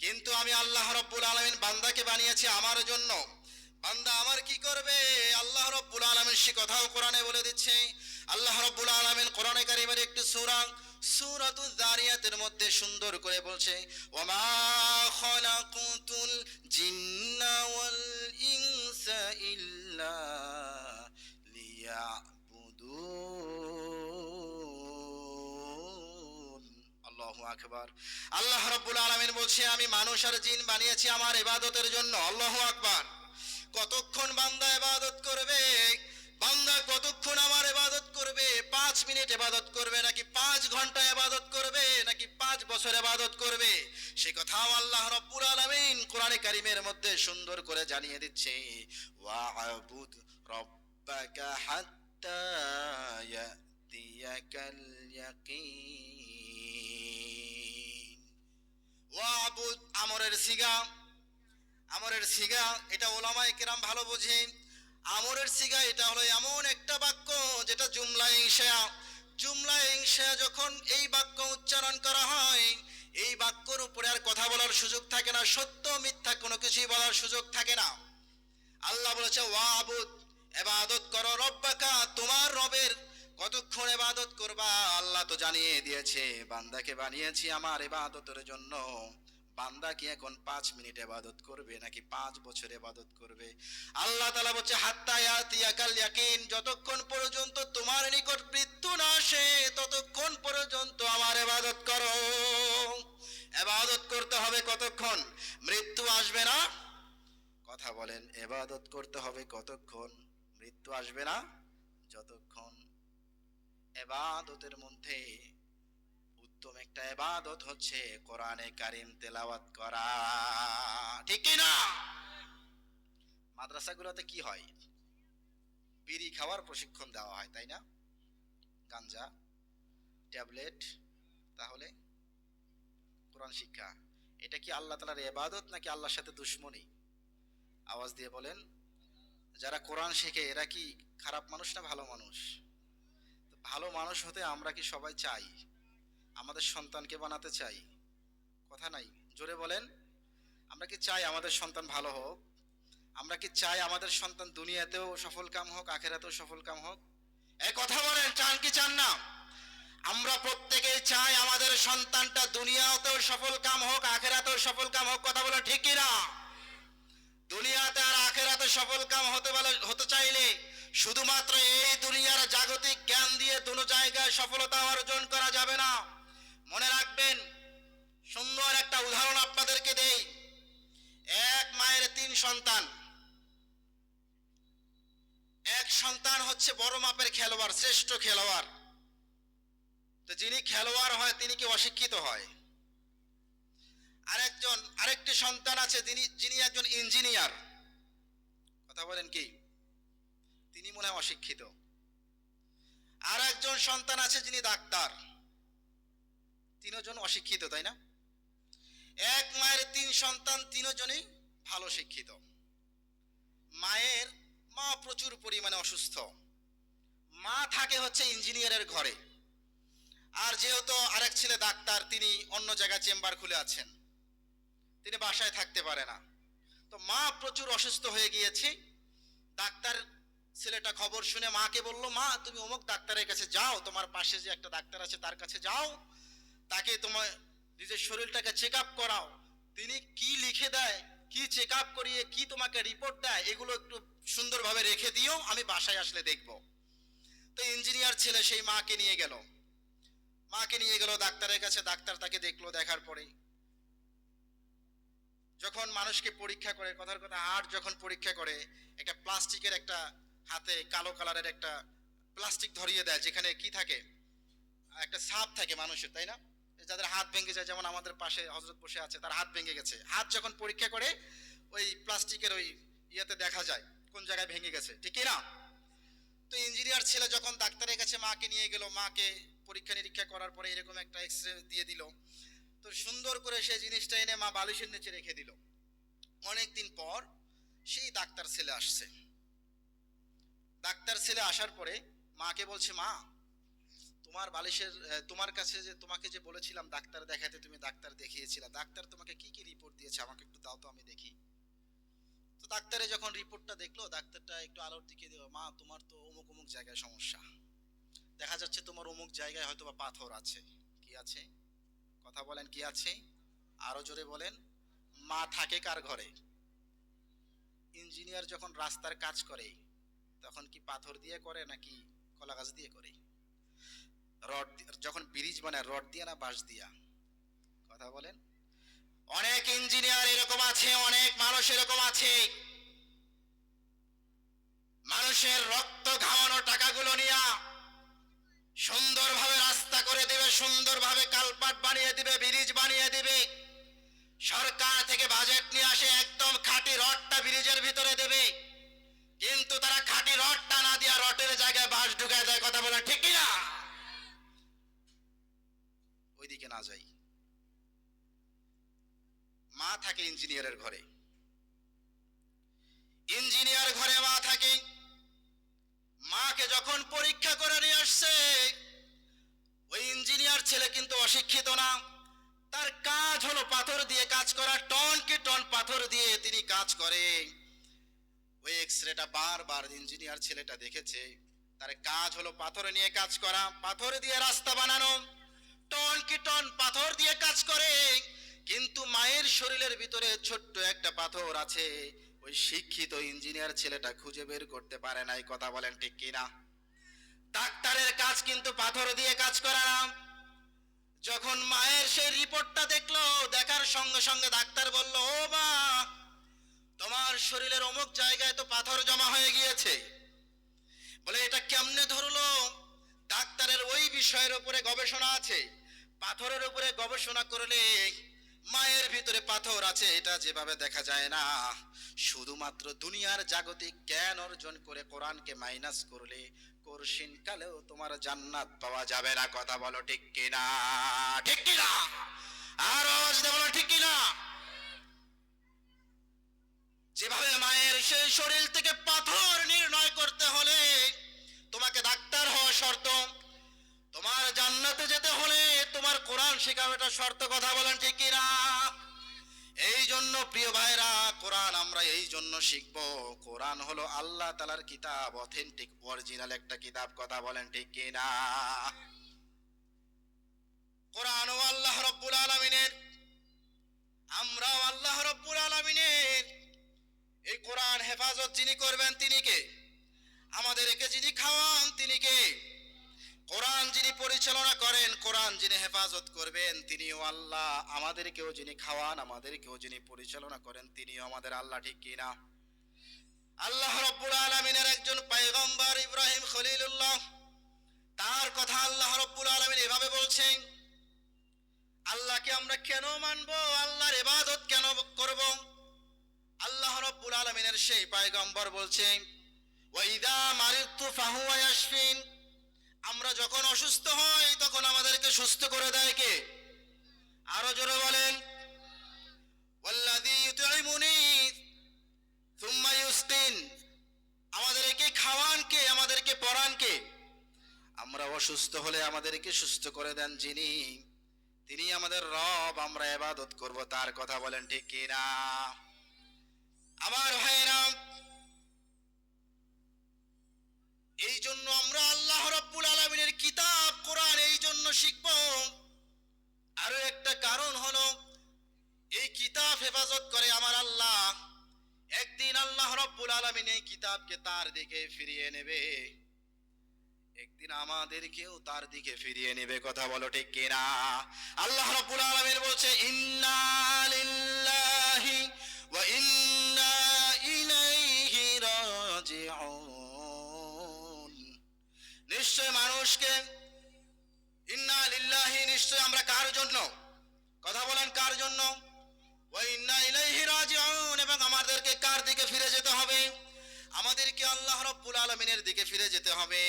কিন্তু আমি আল্লাহ রব্বুল আলামিন বান্দাকে বানিয়েছি আমার জন্য। বান্দা আমার কি করবে? আল্লাহ রব্বুল আলামিন সে কথাও কোরআনে বলে দিচ্ছে। আল্লাহ রব্বুল আলামিন কোরআনে কারীমের একটি সূরা সূরাতুয যারিয়াতের মধ্যে সুন্দর করে বলছে, ওয়ামা খালাকুতুল জিন্না ওয়াল ইনসা ইল্লা লিয়াবুদুন। আল্লাহু আকবার। আল্লাহ রাব্বুল আলামিন বলছে আমি মানুষ আর জিন বানিয়েছি আমার ইবাদতের জন্য। আল্লাহু আকবার। কতক্ষণ বান্দা ইবাদত করবে? বান্দা কতক্ষণ আমার ইবাদত করবে? 5 মিনিট ইবাদত করবে নাকি 5 ঘন্টা ইবাদত করবে নাকি 5 বছর ইবাদত করবে? সে কথাও আল্লাহ রাব্বুল আলামিন কোরআনে কারীমের মধ্যে সুন্দর করে জানিয়ে দিচ্ছে, ওয়া'বুদ রাব্বাকা হাত্তা ইয়াতিয়াকাল ইয়াকিন। ওয়া'বুদ আমরের সিগা, আমরের সিগা এটা ওলামায়ে কেরাম ভালো বোঝে। আমরের সিগা এটা হলো এমন একটা বাক্য যেটা জুমলা ইনশা। জুমলা ইনশা যখন এই বাক্য উচ্চারণ করা হয়, এই বাক্যর উপরে আর কথা বলার সুযোগ থাকে না, সত্য মিথ্যা কোনো কিছুই বলার সুযোগ থাকে না। আল্লাহ বলেছে ওয়াবুদ, ইবাদত করো রব্বাকা, তোমার রবের। কতক্ষণ ইবাদত করবা? আল্লাহ তো জানিয়ে দিয়েছে বান্দাকে বানিয়েছি আমার ইবাদতের জন্য। বান্দা কি এখন 5 মিনিট ইবাদত করবে নাকি 5 বছর ইবাদত করবে? আল্লাহ তাআলা বলছে হাত্তা ইয়াতিয়াকাল ইয়াকিন, যতক্ষণ পর্যন্ত তোমার নিকট মৃত্যু না আসে ততক্ষণ পর্যন্ত আমার ইবাদত করো। ইবাদত করতে হবে কতক্ষণ? মৃত্যু আসবে না? কথা বলেন, ইবাদত করতে হবে কতক্ষণ? মৃত্যু আসবে না যতক্ষণ। ইবাদতের মধ্যে উত্তম একটা ইবাদত হচ্ছে কোরআনে কারীম তেলাওয়াত করা, ঠিক কি না? মাদ্রাসাগুলোতে কি হয়? বিড়ি খাওয়ার প্রশিক্ষণ দেওয়া হয়, তাই না? গাঞ্জা, ট্যাবলেট, তাহলে কোরআন শিক্ষা। এটা কি আল্লাহ তাআলার ইবাদত নাকি আল্লাহর সাথে দুশমনি? আওয়াজ দিয়ে বলেন। যারা কোরআন শেখে এরা কি খারাপ মানুষ না ভালো মানুষ? ভালো মানুষ হতে আমরা কি সবাই চাই? আমাদের সন্তানকে বানাতে চাই? কথা নাই, জোরে বলেন। আমরা কি চাই আমাদের সন্তান ভালো হোক? আমরা কি চাই আমাদের সন্তান দুনিয়াতেও সফল কাম হোক, আখেরাতেও সফল কাম হোক? এই কথা বলেন, চান কি চান না? আমরা প্রত্যেকেই চাই আমাদের সন্তানটা দুনিয়াতেও সফল কাম হোক, আখেরাতেও সফল কাম হোক। কথা বলেন, ঠিক কি না? দুনিয়াতে আর আখেরাতে সফল কাম হতে চাইলে শুধুমাত্র এই দুনিয়ার জাগতিক জ্ঞান দিয়ে দুটো জায়গায় সফলতা অর্জন করা যাবে না। মনে রাখবেন, সুন্দর একটা উদাহরণ আপনাদেরকে দেই। এক মায়ের 3 সন্তান। এক সন্তান হচ্ছে বড় মাপের খেলোয়াড়, শ্রেষ্ঠ খেলোয়াড়। তো যিনি খেলোয়াড় হয় তিনি কি অশিক্ষিত হয়? আরেকটি সন্তান আছে যিনি একজন ইঞ্জিনিয়ার। কথা বলেন, কি তিনি মনে হয় অশিক্ষিত। আর একজন সন্তান আছে যিনি ডাক্তার। 3 জন অশিক্ষিত, তাই না? এক মায়ের 3 সন্তান, 3 জনই ভালো শিক্ষিত। মা প্রচুর পরিমাণে অসুস্থ। মা থাকে হচ্ছে ইঞ্জিনিয়ারের ঘরে, আর যেহেতু আরেক ছেলে ডাক্তার, তিনি অন্য জায়গায় চেম্বার খুলে আছেন, তিনি বাসায় থাকতে পারে না। তো মা প্রচুর অসুস্থ হয়ে গিয়েছে। ডাক্তার ছেলেটা খবর শুনে মাকে বলল, মা তুমি অমুক ডাক্তারের কাছে যাও, তোমার পাশে যে একটা ডাক্তার আছে তার কাছে যাও, তাকে তোমার নিজের শরীরটাকে চেক আপ করাও। তিনি কি লিখে দেয়, কি চেক আপ করিয়ে কি তোমাকে রিপোর্ট দেয়, এগুলো একটু সুন্দরভাবে রেখে দিও, আমি বাসায় আসলে দেখব। তো ইঞ্জিনিয়ার ছেলে সেই মাকে নিয়ে গেল। ডাক্তারের কাছে। ডাক্তার তাকে দেখলো, দেখার পরে যখন মানুষকে পরীক্ষা করে, কথার কথা হার্ট যখন পরীক্ষা করে, একটা প্লাস্টিকের একটা হাতে কালো কালারের একটা প্লাস্টিক ধরিয়ে দেয়, যেখানে কি থাকে, একটা সাপ থাকে মানুষের, তাই না? যাদের হাত ভেঙে যায়, যেমন আমাদের পাশে হযরত বসে আছে, তার হাত ভেঙে গেছে। হাত যখন পরীক্ষা করে ওই প্লাস্টিকের ওই ইয়েতে দেখা যায় কোন জায়গায় ভেঙে গেছে, ঠিক কি না? তো ইঞ্জিনিয়ার ছেলে যখন ডাক্তারের কাছে মাকে নিয়ে গেল, মাকে পরীক্ষা নিরীক্ষা করার পরে এরকম একটা এক্সরে দিয়ে দিল। তো সুন্দর করে সেই জিনিসটা এনে মা বালিশের নিচে রেখে দিল। অনেকদিন পর সেই ডাক্তার ছেলে আসছে। ডাক্তার ছেলে আসার পরে মাকে বলছে, মা তোমার বালিশের তোমার কাছে যে তোমাকে যে বলেছিলাম ডাক্তার দেখাতে, তুমি ডাক্তার দেখিয়েছিলা, ডাক্তার তোমাকে কি কি রিপোর্ট দিয়েছে আমাকে একটু দাও তো আমি দেখি। তো ডাক্তারে যখন রিপোর্টটা দেখলো, ডাক্তারটা একটু আলোর দিকে দিল, মা তোমার তো অমুক অমুক জায়গায় সমস্যা, দেখা যাচ্ছে তোমার অমুক জায়গায় হয়তো বা পাথর আছে। কি আছে? কথা বলেন, কি আছে? আরো জোরে বলেন। মা থাকে কার ঘরে? ইঞ্জিনিয়ার যখন রাস্তার কাজ করে তখন কি পাথর দিয়ে করে নাকি কলা গাছ দিয়ে করে? যখন ব্রিজ বানায় রড দিয়া না বাঁশ দিয়া? কথা বলেন। অনেক ইঞ্জিনিয়ার এরকম আছে, অনেক মানুষ এরকম আছে, মানুষের রক্ত ঘামানো টাকাগুলো নিয়া সুন্দরভাবে রাস্তা করে দেবে, সুন্দরভাবে কালপাট বানিয়ে দিবে, ব্রিজ বানিয়ে দিবে, সরকার থেকে বাজেট নিয়ে আসে, একদম খাঁটি রডটা ব্রিজের ভিতরে দেবে, কিন্তু তারা খাঁটি রডটা না দিয়া রডের জায়গায় বাঁশ ঢুকায় দেয়। কথা বলেন ঠিক কিনা? ওইদিকে না যাই। মা থাকে ইঞ্জিনিয়ারের ঘরে, ইঞ্জিনিয়ার ঘরে মা থাকে। মাকে যখন পরীক্ষা করে নিয়ে আসছে, ওই ইঞ্জিনিয়ার ছেলে কিন্তু অশিক্ষিত না, তার কাজ হলো পাথর দিয়ে কাজ করা, টন কি টন পাথর দিয়ে তিনি কাজ করে। ওই এক্সরেটা বারবার ইঞ্জিনিয়ার ছেলেটা দেখেছে, তার কাজ হলো পাথর নিয়ে কাজ করা, পাথর দিয়ে রাস্তা বানানো, টন কি টন পাথর দিয়ে কাজ করে। কিন্তু মায়ের শরীরের ভিতরে ছোট্ট একটা পাথর আছে, ওই শিক্ষিত ইঞ্জিনিয়ার ছেলেটা খুঁজে বের করতে পারে নাই। কথা বলেন ঠিক কিনা? ডাক্তারের কাজ কিন্তু পাথর দিয়ে কাজ করা না। যখন মায়ের সেই রিপোর্টটা দেখলো, দেখার সঙ্গে সঙ্গে ডাক্তার বলল, ও মা, তোমার শরীরের অমুক জায়গায় তো পাথর জমা হয়ে গিয়েছে। বলে এটা কেমনে ধরলো? ডাক্তারের ওই বিষয়ের উপরে গবেষণা আছে, পাথরের উপরে গবেষণা করলে মায়ের ভিতরে পাথর আছে এটা যেভাবে দেখা যায় না, শুধুমাত্র দুনিয়ার জাগতিক জ্ঞান অর্জন করে কোরআনকে মাইনাস করলে করশিন কালেও তোমার জান্নাত পাওয়া যাবে না। কথা বলো ঠিক কিনা? ঠিক কিনা? আর আওয়াজ দিয়ে বলো ঠিক কিনা? যেভাবে মায়ের সেই শরীর থেকে পাথর নির্ণয় করতে হলে তোমাকে ডাক্তার হওয়া শর্ত, তোমার জান্নাতে যেতে হলে তোমার কোরআন শেখাও এটা শর্ত। কথা বলেন ঠিক কিনা? এই জন্য প্রিয় ভাইরা, কোরআন আমরা এই জন্য শিখব, কোরআন হলো আল্লাহ তাআলার কিতাব, অথেন্টিক অরিজিনাল একটা কিতাব। কথা বলেন ঠিক কিনা? কোরআন ও আল্লাহ রাব্বুল আলামিনের, আমরাও আল্লাহ রাব্বুল আলামিনের। এই কোরআন হেফাজত যিনি করবেন তিনি কে? আমাদেরকে যিনি খাওয়ান তিনি কে? কোরআন যিনি পরিচালনা করেন, কোরআন যিনি হেফাজত করবেন তিনিও আল্লাহ। আমাদেরকেও যিনি খাওয়ান, আমাদেরকেও যিনি পরিচালনা করেন তিনিও আমাদের আল্লাহ। ঠিক কিনা? আল্লাহ রাব্বুল আলামিনের একজন পয়গম্বর ইব্রাহিম খলিলুল্লাহ, তার কথা আল্লাহ রাব্বুল আলামিন এভাবে বলছেন, আল্লাহকে আমরা কেন মানবো, আল্লাহর ইবাদত কেন করব? আল্লাহ রাব্বুল আলামিনের সেই পয়গম্বর বলছেন, ওয়া ইযা মারিদতু ফাহুয়া ইয়াশফিন, আমরা যখন অসুস্থ হই তখন আমাদেরকে সুস্থ করে দেয় কে? আরো জোরে বলেন। ওয়াল্লাযী ইউতঈমুনি সুম্মা ইউসকিন, আমাদেরকে খাওয়ান কে, আমাদেরকে পরান কে? আমরা অসুস্থ হলে আমাদেরকে সুস্থ করে দেন যিনি, তিনি আমাদের রব, আমরা ইবাদত করব তার। কথা বলেন ঠিক কিনা? আমার ভাইরা, এই জন্য আমরা আল্লাহ রাব্বুল আলামিনের কিতাব কোরআন এই জন্য শিখব। আরো একটা কারণ হলো, এই কিতাব হেফাজত করে আমার আল্লাহ। একদিন আল্লাহ রাব্বুল আলামিন এই কিতাবকে তার দিকে ফিরিয়ে নেবে, একদিন আমাদেরকেও তার দিকে ফিরিয়ে নেবে। কথা বলো ঠিক কিনা? আল্লাহ রাব্বুল আলামিন বলছে, ইন্না লিল্লাহি ওয়া ইন্না ইলাইহি রাজিউন। নিশ্চয় মানুষকে, ইন্না লিল্লাহি, নিশ্চয় আমরা কার জন্য? কথা বলেন কার জন্য? ওয়া ইন্না ইলাইহি রাজিউন, এবং আমাদেরকে কার দিকে ফিরে যেতে হবে? আমাদেরকে আল্লাহ রাব্বুল আলামিনের দিকে ফিরে যেতে হবে।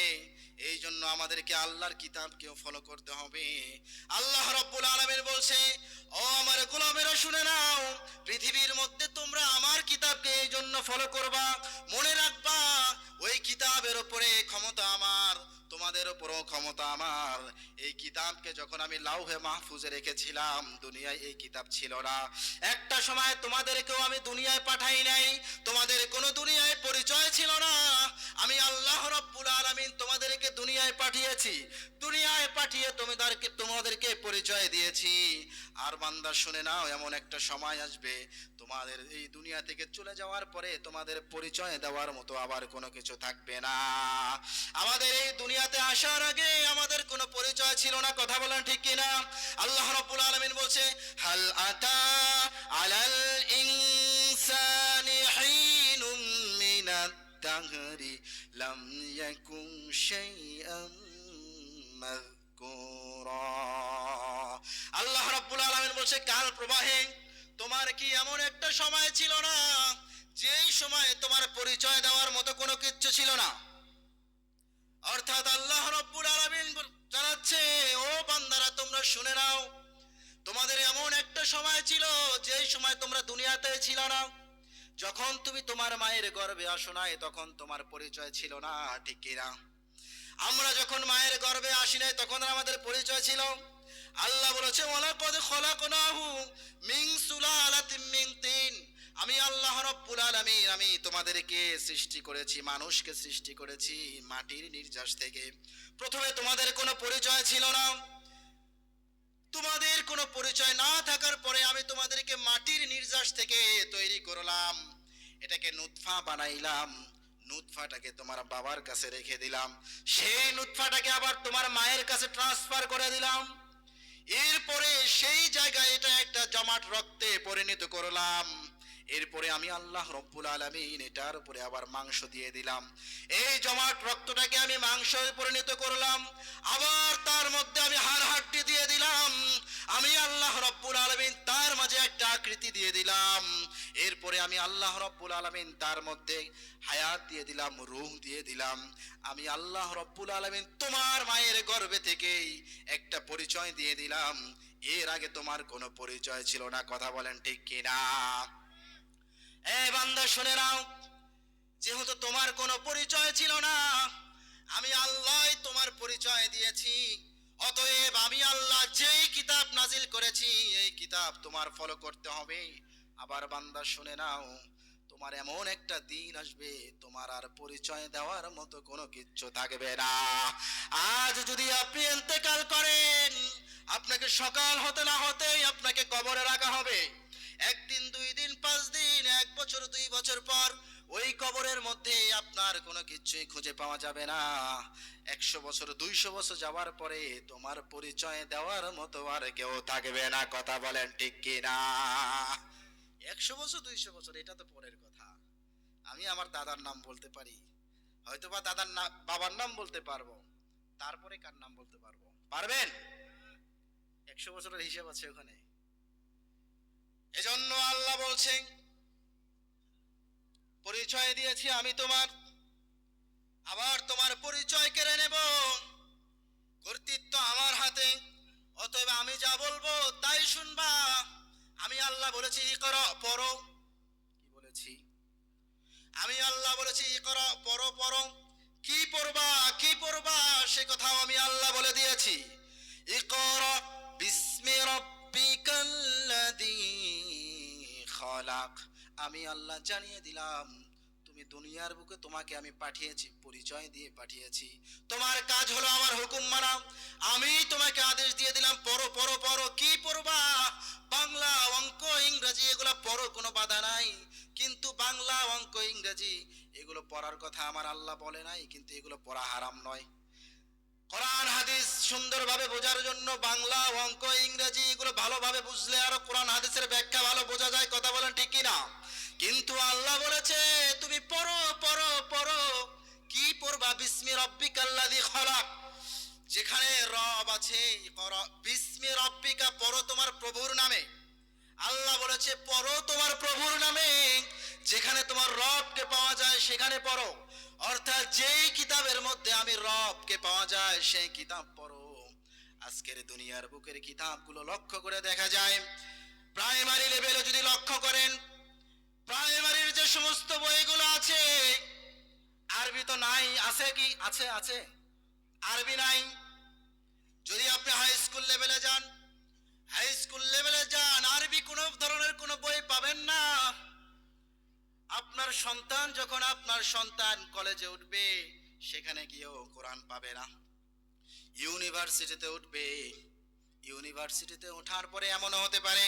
এই জন্য আমাদেরকে আল্লাহর কিতাবকেও ফলো করতে হবে। আল্লাহ রাব্বুল আলামিন বলছে, ও আমার গোলামেরা শুনে নাও, পৃথিবীর মধ্যে তোমরা আমার কিতাবকে এই জন্য ফলো করবা, মনে রাখবা ওই কিতাবের উপরে ক্ষমতা আমার, তোমাদের উপরও ক্ষমতা আমার। এই কিতাবকে যখন আমি লাউহে মাহফুজে রেখেছিলাম, দুনিয়ায় এই কিতাব ছিল না। একটা সময় তোমাদেরকেও আমি দুনিয়ায় পাঠাই নাই, তোমাদের কোনো দুনিয়ায় পরিচয় ছিল না। আমি আল্লাহ রাব্বুল আলামিন তোমাদেরকে দুনিয়ায় পাঠিয়েছি, দুনিয়ায় পাঠিয়ে তোমাদেরকে পরিচয় দিয়েছি। আর বান্দা শুনে নাও, এমন একটা সময় আসবে তোমাদের এই দুনিয়া থেকে চলে যাওয়ার পরে তোমাদের পরিচয় দেওয়ার মতো আবার কোনো কিছু থাকবে না। আমাদের এই দুনিয়াতে আসার আগে আমাদের কোনো পরিচয় ছিল না, কথা বলেন ঠিক কিনা? আল্লাহ রাব্বুল আলামিন বলছে, হাল আতা আলাল ইনসানি হিনুম মিনাত দাহরি লাম ইয়াকুন শাইআম মাযকুরা। আল্লাহ রাব্বুল আলামিন বলছে, কাল প্রবাহে তোমার কি এমন একটা সময় ছিল না যেই সময় তোমার পরিচয় দেওয়ার মতো কোনো কিচ্ছু ছিল না? অর্থাৎ আল্লাহ রাব্বুল আলামিন জানাচ্ছে, ও বান্দারা তোমরা শুনে নাও, তোমাদের এমন একটা সময় ছিল যেই সময় তোমরা দুনিয়াতে ছিল না। যখন তুমি তোমার মায়ের গর্ভে আসো নাই, তখন তোমার পরিচয় ছিল না, ঠিক কিনা? আমরা যখন মায়ের গর্ভে আসি নাই, তখন আমাদের পরিচয় ছিল। আল্লাহ বলেছে, ওয়ালাকাদ খলাকনাহু মিন সুলালাতিন মিন তিন। আমি আল্লাহ রাব্বুল আলামিন আমি তোমাদেরকে সৃষ্টি করেছি, মানুষকে সৃষ্টি করেছি মাটির নির্যাস থেকে। প্রথমে তোমাদের কোনো পরিচয় ছিল না, তোমাদের কোনো পরিচয় না থাকার পরে আমি তোমাদেরকে মাটির নির্যাস থেকে তৈরি করলাম, এটাকে নুতফা বানাইলাম, নুতফাটাকে তোমার বাবার কাছে রেখে দিলাম, সেই নুতফাটাকে আবার তোমার মায়ের কাছে ট্রান্সফার করে দিলাম, এরপরে সেই জায়গায় এটা একটা জমাট রক্তে পরিণত করলাম। এরপরে আমি আল্লাহ রাব্বুল আলামিন এটার উপরে আবার মাংস দিয়ে দিলাম, এই জমাট রক্তটাকে আমি মাংসে পরিণত করলাম, আবার তার মধ্যে আমি হাড় হাড্ডি দিয়ে দিলাম, আমি আল্লাহ রাব্বুল আলামিন তার মাঝে একটা আকৃতি দিয়ে দিলাম। এরপরে আমি আল্লাহ রাব্বুল আলামিন তার মধ্যে হায়াত দিয়ে দিলাম, রূহ দিয়ে দিলাম। আমি আল্লাহ রাব্বুল আলামিন তোমার মায়ের গর্ভে থেকেই একটা পরিচয় দিয়ে দিলাম, এর আগে তোমার কোনো পরিচয় ছিল না, কথা বলেন ঠিক কিনা? এ বান্দা শুনে নাও, যেহেতু তোমার কোনো পরিচয় ছিল না, আমি আল্লাহ তোমার পরিচয় দিয়েছি, অতএব আমি আল্লাহ যেই কিতাব নাজিল করেছি এই কিতাব তোমার ফলো করতে হবে। আবার বান্দা শুনে নাও, তোমার এমন একটা দিন আসবে তোমার আর পরিচয় দেওয়ার মতো কোনো কিচ্ছু থাকবে না। আজ যদি আপনি ইন্তেকাল করেন, আপনাকে সকাল হতে না হতেই আপনাকে কবরে রাখা হবে। একদিন, 2 দিন, 5 দিন, 1 বছর, 2 বছর পর ওই কবরের মধ্যে আপনার কোনো কিছুই খুঁজে পাওয়া যাবে না। 100 বছর, 200 বছর যাওয়ার পরে তোমার পরিচয় দেওয়ার মতো আর কেউ থাকবে না, কথা বলেন ঠিক কিনা? 100 বছর 200 বছর এটা তো পরের কথা। আমি আমার দাদার নাম বলতে পারি, হয়তোবা বাবার নাম বলতে পারবো, তারপরে কার নাম বলতে পারবো? পারবেন? 100 বছরের হিসাব আছে ওখানে। এজন্য আল্লাহ বলছেন, পরিচয় দিয়েছি আমি তোমার, আবার তোমার পরিচয় কেড়ে নেব, কর্তৃত্ব আমার হাতে, অতএব আমি যা বলবো তাই শুনবা। আমি আল্লাহ বলেছি ইকরা, পড়ো। কি বলেছি? আমি আল্লাহ বলেছি ইকরা, পড়ো, পড়ো। কি পড়বা, কি পড়বা সে কথাও আমি আল্লাহ বলে দিয়েছি। ইকরা বিসমি রাব্বিকাল্লাযী খালাক। আমি আল্লাহ জানিয়ে দিলাম, তুমি দুনিয়ার বুকে তোমাকে আমি পাঠিয়েছি, পরিচয় দিয়ে পাঠিয়েছি, তোমার কাজ হলো আমার হুকুম মানা। আমি তোমাকে আদেশ দিয়ে দিলাম, পড়ো, পড়ো, পড়ো। কি পড়বা? বাংলা, অঙ্ক, ইংরেজি এগুলো পড়ো, কোনো বাধা নাই, কিন্তু বাংলা, অঙ্ক, ইংরেজি এগুলো পড়ার কথা আমার আল্লাহ বলে নাই, কিন্তু এগুলো পড়া হারাম নয়। কোরআন হাদিস সুন্দরভাবে বোঝার জন্য বাংলা, অঙ্ক, ইংরেজি এগুলো ভালোভাবে বুঝলে আরো কোরআন হাদিসের ব্যাখ্যা ভালো বোঝা যায়, কথা বলেন ঠিক কিনা? কিন্তু আল্লাহ বলেছে তুমি পড়ো, পড়ো, পড়ো। কি পড়বা? বিসমি রাব্বিকাল্লাযী খালাক। যেখানে রব আছে, বিসমি রাব্বিকা, পড়ো তোমার প্রভুর নামে। আল্লাহ বলেছে পড়ো তোমার প্রভুর নামে, যেখানে তোমার রবকে পাওয়া যায় সেখানে পড়ো। অর্থাৎ যেই কিতাবের মধ্যে আমি রবকে পাওয়া যায় সেই কিতাব পড়ো। আজকের দুনিয়ার বুকের কিতাবগুলো লক্ষ্য করে দেখা যায়, প্রাইমারি লেভেলে যদি লক্ষ্য করেন, প্রাইমারির যে সমস্ত বইগুলো আছে, আরবি তো নাই, আছে কি? আছে, আছে, আরবি নাই। যদি আপনি হাই স্কুল লেভেলে যান, হাই স্কুল লেভেলে যান, আরবি কোনো ধরনের কোনো বই পাবেন না। আপনার সন্তান যখন আপনার সন্তান কলেজে উঠবে, সেখানে গিয়েও কোরআন পাবে না। ইউনিভার্সিটিতে উঠবে, ইউনিভার্সিটিতে ওঠার পরে এমনও হতে পারে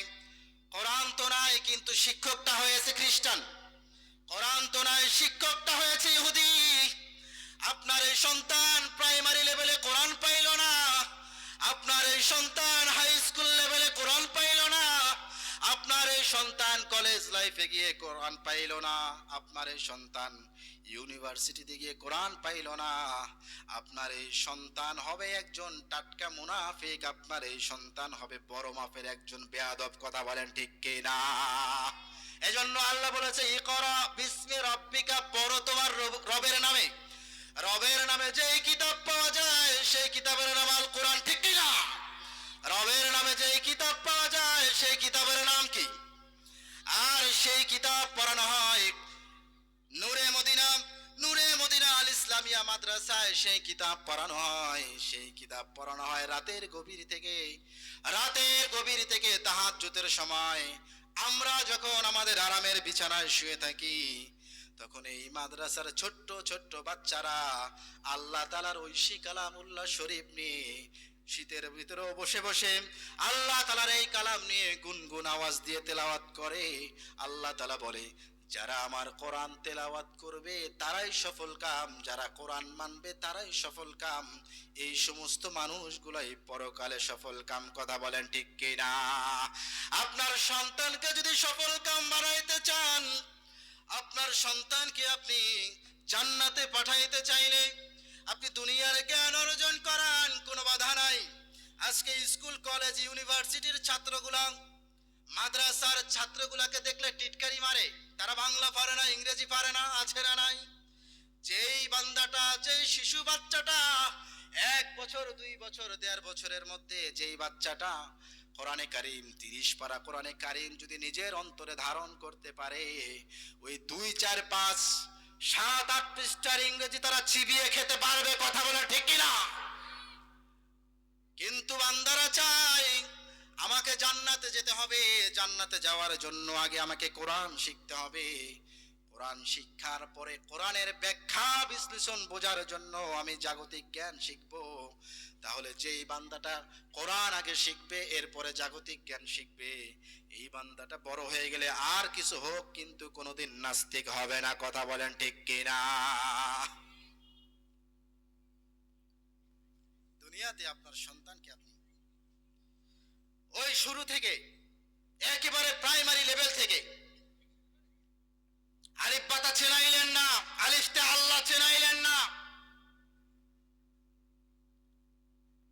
কোরআন তো নাই, কিন্তু শিক্ষকটা হয়েছে খ্রিস্টান। কোরআন তো নাই, শিক্ষকটা হয়েছে ইহুদি। আপনার এই সন্তান প্রাইমারি লেভেলে কোরআন পাইল না, আপনার এই সন্তান হাই স্কুল লেভেলে কোরআন পাইল না, আপনার এই সন্তান কলেজ লাইফে গিয়ে কোরআন পাইল না, আপনার এই সন্তান ইউনিভার্সিটিতে গিয়ে কোরআন পাইল না, আপনার এই সন্তান হবে একজন টাটকা মুনাফিক, আপনার এই সন্তান হবে বড় মাপের একজন বেয়াদব। কথা বলেন ঠিক কি না? এজন্য আল্লাহ বলেছে, ইকরা বিসমি রাব্বিকা, পড়ো তোমার রবের নামে। রবের নামে যেই কিতাব পাওয়া যায় সেই কিতাবের নাম আল কোরআন, ঠিক কি না? রবের নামে যেই কিতাব পাওয়া যায় সেই কিতাবের নাম কি? আর সেই কিতাব পড়ানো হয় নূরে মদিনা, নূরে মদিনা আল ইসলামিয়া মাদ্রাসায় সেই কিতাব পড়ানো হয়। সেই কিতাব পড়ানো হয় রাতের গভীর থেকে, রাতের গভীর থেকে তাহাজ্জুদের সময়। আমরা যখন আমাদের আরামের বিছানায় শুয়ে থাকি, তখন এই মাদ্রাসার ছোট্ট ছোট্ট বাচ্চারা আল্লাহ তাআলার ঐশী কালামুল্লাহ শরীফ নিয়ে শীতের ভিতরেও বসে বসে আল্লাহ তাআলার এই কালাম নিয়ে গুনগুন আওয়াজ দিয়ে তেলাওয়াত করে। আল্লাহ তাআলা বলে, যারা আমার কোরআন তেলাওয়াত করবে তারাই সফল কাম, যারা কোরআন মানবে তারাই সফল কাম। এই সমস্ত মানুষগুলাই পরকালে সফল কাম। কথা বলেন ঠিক কি না? আপনার সন্তানকে যদি সফল কাম বানাইতে চান, আপনার সন্তানকে আপনি জান্নাতে পাঠাইতে চাইলে আপনি দুনিয়ার জ্ঞান অর্জন করান, কোনো বাধা নাই। আজকে স্কুল কলেজ ইউনিভার্সিটির ছাত্রগুলা, মাদ্রাসার ছাত্রগুলাকে দেখলে টিটকারি মারে, তারা বাংলা পারে না, ইংরেজি পারে না, আছে না নাই? যেই বান্দাটা, যেই শিশু বাচ্চাটা 1 বছর 2 বছর 1.5 বছরের মধ্যে যেই বাচ্চাটা কোরআনে কারিম 30 পারা কোরআনে কারিম যদি নিজের অন্তরে ধারণ করতে পারে, ওই 2 4 5 7 8 পৃষ্ঠার ইংরেজি তারা চিবিয়ে খেতে পারবে। কথা বলে ঠিক কিনা? কিন্তু বান্দারা চায় আমাকে জান্নাতে যেতে হবে, জান্নাতে যাওয়ার জন্য আগে আমাকে কোরআন শিখতে হবে, কোরআন শিক্ষার পরে কোরআনের ব্যাখ্যা বিশ্লেষণ বোঝার জন্য আমি জাগতিক জ্ঞান শিখব। তাহলে যেই বান্দাটা কোরআন আগে শিখবে এরপরে জাগতিক জ্ঞান শিখবে, এই বান্দাটা বড় হয়ে গেলে আর কিছু হোক কিন্তু কোনোদিন নাস্তিক হবে না। কথা বলেন ঠিক কিনা? দুনিয়াতে আপনার সন্তানকে আপনি ওই শুরু থেকে একেবারে প্রাইমারি লেভেল থেকে আলিফ বাতা চেনাইলেন না, আলিফতে আল্লাহ চেনাইলেন না,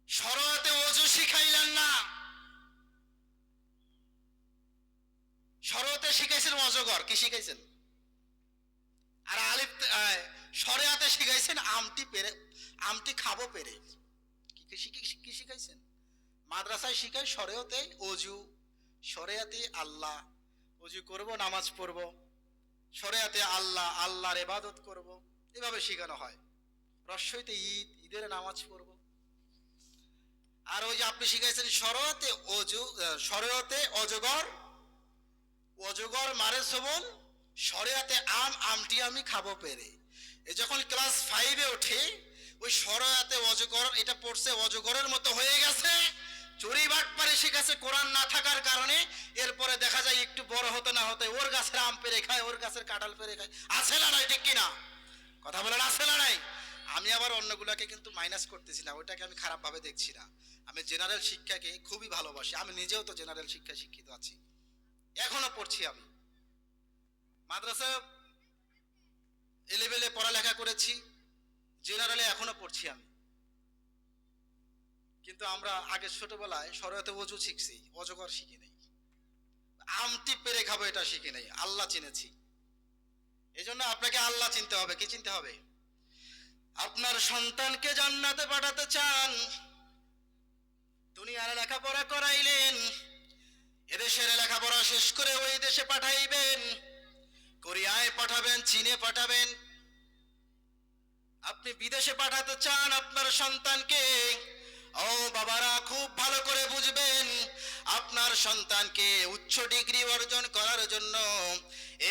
শরতে ওযু শিখাইলেন না। শরতে শিখাইছেন অজগর, কি শিখাইছেন? আর আলিফ শরিয়াতে শিখাইছেন আমটি পেরে, আমটি খাবো পেরে। কি শিখাইছেন? মাদ্রাসায় শিখায় শরিয়তে ওযু, শরিয়াতে আল্লাহ, ওযু করব, নামাজ পড়ব, শরিয়াতে আল্লাহ, আল্লাহর ইবাদত করব, এভাবে শেখানো হয়। রস্যইতে ঈদ, ঈদের নামাজ পড়ব। আর ওই যে আপনি শিখাইছেন শরতে ওযু, শরিয়তে অজগর, অজগর মারে সবল, শরিয়াতে আম, আমটি আমি খাবো পেরে। এ যখন ক্লাস 5-এ ওঠে, ওই শরিয়াতে অজগর এটা পড়ছে, অজগরের মতো হয়ে গেছে, চুরি বাটপারে শিখেছে কোরআন না থাকার কারণে। এরপরে দেখা যায় একটু বড় হতে না হতে ওর গাছের আম পেরে খায়, ওর গাছের কাঁঠাল পেরে খায়। আছে না নাই? ঠিক কিনা? কথা বলেন, আছে না নাই? আমি আবার অন্যগুলাকে কিন্তু মাইনাস করতেছি না, ওইটাকে আমি খারাপ ভাবে দেখছি না। আমি জেনারেল শিক্ষাকে খুবই ভালোবাসি। আমি নিজেও তো জেনারেল শিক্ষায় শিক্ষিত আছি, এখনো পড়ছি। আমি মাদ্রাসা এ লেভেলে পড়ালেখা করেছি, জেনারেলে এখনো পড়ছি আমি। কিন্তু আমরা আগে ছোটবেলায় শরীয়তে ওযু শিখছি, অজগর শিখি নাই, আমটি পেরে খাবো এটা শিখি নাই, আল্লাহ চিনেছি। এই জন্য আপনাকে আল্লাহ চিনতে হবে। কি চিনতে হবে? আপনার সন্তানকে জান্নাতে পাঠাতে চান, দুনিয়ার লেখাপড়া করাইলেন, এদেশের লেখাপড়া শেষ করে ওই দেশে পাঠাইবেন, কোরিয়ায় পাঠাবেন, চীনে পাঠাবেন, আপনি বিদেশে পাঠাতে চান আপনার সন্তানকে। ও বাবারা, খুব ভালো করে বুঝবেন, আপনার সন্তানকে উচ্চ ডিগ্রি অর্জন করার জন্য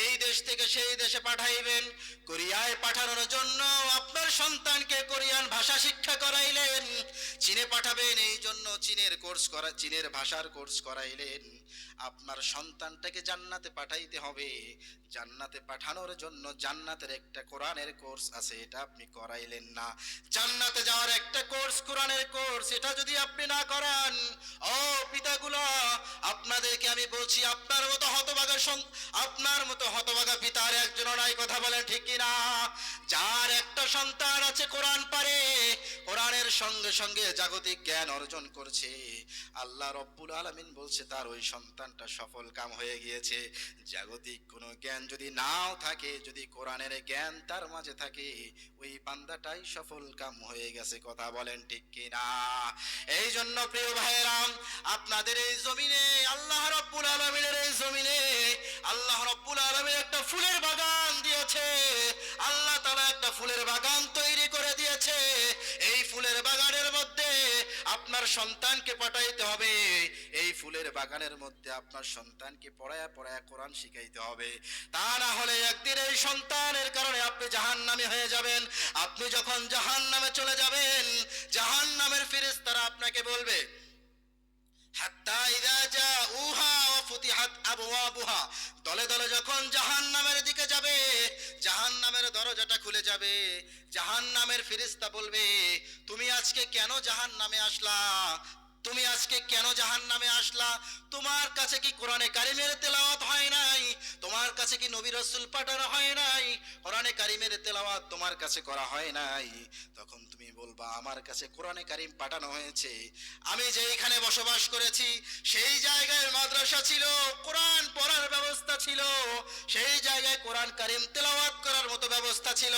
এই দেশ থেকে সেই দেশে পাঠাইবেন, কোরিয়ায় পাঠানোর জন্য আপনার সন্তানকে কোরিয়ান ভাষা শিক্ষা করাইলেন, চীনে পাঠাবেন এই জন্য চীনের ভাষার কোর্স করাইলেন। আপনার সন্তানটাকে জান্নাতে পাঠাইতে হবে, জান্নাতে পাঠানোর জন্য জান্নাতের একটা কোরআনের কোর্স আছে, এটা আপনি করাইলেন না। জান্নাতে যাওয়ার একটা কোর্স, কোরআনের কোর্স, এটা যদি আপনি না করান, ও পিতাগুলো, আপনাদেরকে আমি বলছি, আপনার মতো হতভাগা পিতার একজনও নাই, কথা বলেন ঠিক কিনা? যার একটা সন্তান আছে কোরআন পারে, কোরআনের সঙ্গে সঙ্গে জাগতিক জ্ঞান অর্জন করছে, আল্লাহ রব্বুল আলামিন বলছে তার ওই সন্তানটা সফল কাম হয়ে গিয়েছে। জাগতিক কোনো জ্ঞান যদি নাও থাকে, যদি কোরআনের জ্ঞান তার মাঝে থাকে, ওই বান্দাটাই সফল কাম হয়ে গেছে, কথা বলেন ঠিক কিনা? এই জন্য প্রিয় ভাইয়েরা, আপনাদের এই জমিনে, আল্লাহ রব্বুল আলামিনের এই জমিনে, আল্লাহ রব্বুল আলামিন একটা ফুলের বাগান দিয়েছে, আল্লাহ তাআলা একটা ফুলের বাগান তৈরি করে দিয়েছে। এই ফুলের বাগানের মধ্যে আপনার সন্তানকে পাঠাইতে হবে, এই ফুলের বাগানের মধ্যে আপনার সন্তানকে পড়ায়া পড়ায়া কোরআন শিখাইতে হবে। তা না হলে একদিন এই সন্তানের কারণে আপনি জাহান্নামী হয়ে যাবেন। আপনি যখন জাহান্নামে চলে যাবেন, জাহান্নামের ফেরেশতারা আপনাকে বলবে, হাত্তা ইযা জাউহা ওয়া ফুতিহাত আবওয়াবুহা, দলে দলে যখন জাহান্নামের দিকে যাবে, জাহান্নামের দরজাটা খুলে যাবে, জাহান্নামের ফেরেশতা বলবে, তুমি আজকে কেন জাহান্নামে আসলা? তুমি আজকে কেন জাহান্নামে আসলা? তোমার কাছে কি কোরআনে কারিমের তেলাওয়াত হয় নাই? তোমার কাছে কি নবী রাসূল পাঠানো হয় নাই? কোরআনে কারিমের তেলাওয়াত তোমার কাছে করা হয় নাই? তখন তুমি বলবা, আমার কাছে কোরআনে কারিম পাঠানো হয়েছে। আমি যেখানে বসবাস করেছি সেই জায়গায় মাদ্রাসা ছিল, কোরআন পড়ার ব্যবস্থা ছিল, সেই জায়গায় কোরআন কারিম তেলাওয়াত করার মতো ব্যবস্থা ছিল,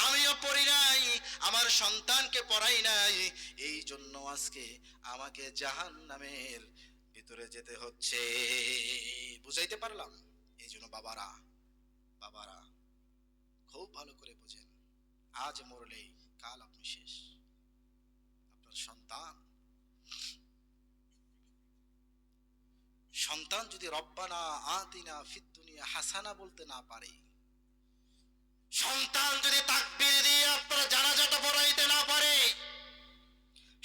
আমিও পড়ি নাই, আমার সন্তানকে পড়াই নাই, এই জন্য আজকে আমাকে জাহান্নামের ভিতরে যেতে হচ্ছে। বুঝাইতে পারলাম? এই জন্য বাবারা, বাবারা খুব ভালো করে বুঝেন, আজ মরলেই কাল আপনি শেষ। আপনার সন্তান যদি রব্বানা আতিনা ফিদ দুনিয়া হাসানা বলতে না পারে, সন্তান যদি তাকবীর দিয়ে আপনার জানাজাটা পড়াইতে না পারে,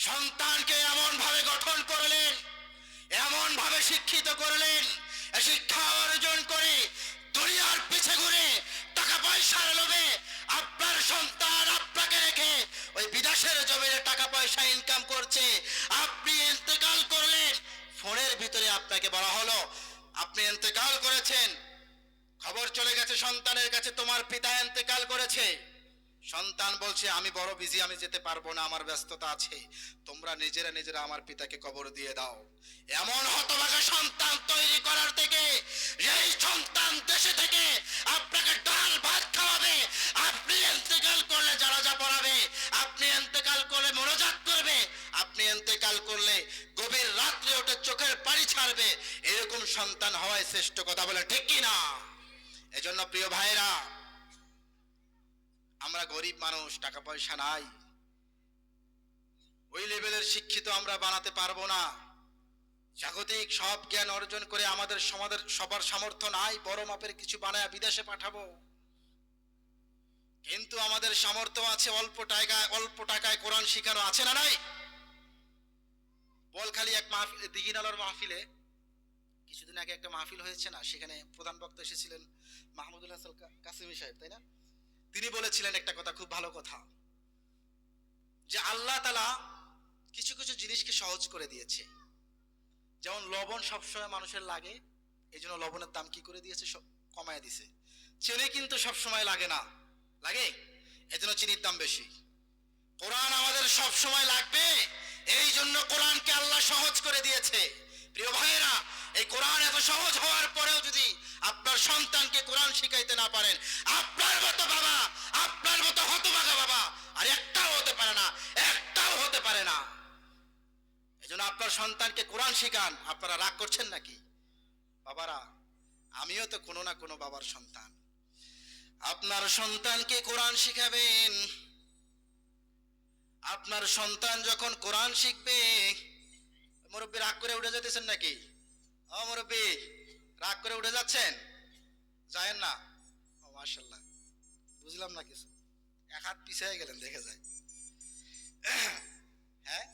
সন্তানকে এমন ভাবে গঠন করলেন, এমন ভাবে শিক্ষিত করলেন, শিক্ষা অর্জন করে দুনিয়ার পিছে ঘুরে টাকা পয়সার লোভে আপনার সন্তান আপনাকে রেখে ওই বিদেশের জমিনে টাকা পয়সা ইনকাম করছে, আপনি ইন্তেকাল করলেন, ফোনের ভিতরে আপনাকে বলা হলো আপনি ইন্তেকাল করেছেন, খবর চলে গেছে সন্তানের কাছে তোমার পিতা ইন্তেকাল করেছে। সন্তান বলছে, আমি বড় বিজি, আমি যেতে পারবো না, আমার ব্যস্ততা আছে, তোমরা নিজেরা আমার পিতাকে কবর দিয়ে দাও। এমন হতভাগা সন্তান তৈরি করার থেকে এই সন্তান দেশে থেকে আপনাকে ডাল ভাত খাওয়াবে, আপনি ইন্তেকাল করলে জানাজা পড়াবে, আপনি ইন্তেকাল করলে মোনাজাত করবে, আপনি ইন্তেকাল করলে গভীর রাত্রে ওঠে চোখের পানি ছাড়বে, এরকম সন্তান হওয়াই শ্রেষ্ঠ, কথা বলে ঠিক কি না? এজন্য প্রিয় ভাইরা, আমরা গরিব মানুষ, টাকা পয়সা নাই, ওই লেভেলের শিক্ষিত আমরা বানাতে পারবো না। জাগতিক সব জ্ঞান অর্জন করে আমাদের সবার সামর্থ্য নাই বড় মাপের কিছু বানায় বিদেশে পাঠাবো, কিন্তু আমাদের সামর্থ্য আছে অল্প টাকায় কোরআন শিখানো, আছে না নাই? বলখালি এক মাহফিল, দিঘিনালার মাহফিলে কিছুদিন আগে একটা মাহফিল হয়েছে না, সেখানে প্রধান বক্তা এসেছিলেন মাহমুদুল হাসান কাসিমি সাহেব, তাই না? তিনি বলেছিলেন একটা কথা, খুব ভালো কথা, যে আল্লাহ তাআলা কিছু কিছু জিনিসকে সহজ করে দিয়েছে। যেমন লবণ সবসময় মানুষের লাগে, এই জন্য লবণের দাম কি করে দিয়েছে, কমায় দিছে। চিনি কিন্তু সবসময় লাগে না, লাগে, এই জন্য চিনির দাম বেশি। কোরআন আমাদের সব সময় লাগবে, এই জন্য কোরআনকে আল্লাহ সহজ করে দিয়েছে। প্রিয় ভাইয়েরা, এই কোরআন এত সহজ হওয়ার পরেও যদি আপনার সন্তানকে কোরআন শিখাইতে না পারেন, আপনার মতো বাবা, আপনার মতো হতভাগা বাবা আর একটাও হতে পারে না, একটাও হতে পারে না। এজন্য আপনার সন্তানকে কোরআন শিখান। আপনারা রাগ করছেন নাকি? বাবারা, আমিও তো কোনো না কোনো বাবার সন্তান। আপনার সন্তানকে কোরআন শিখাবেন। আপনার সন্তান যখন কোরআন শিখবে, মুরব্বী রাগ করে উঠে যেতেছেন নাকি? ও মুরব্বী, রাগ করে উঠে যাচ্ছেন? যায়েন না? ও মাশাআল্লাহ, বুঝলাম না কিছু, এক হাত পিছিয়ে গেলেন দেখে যায়। হ্যাঁ,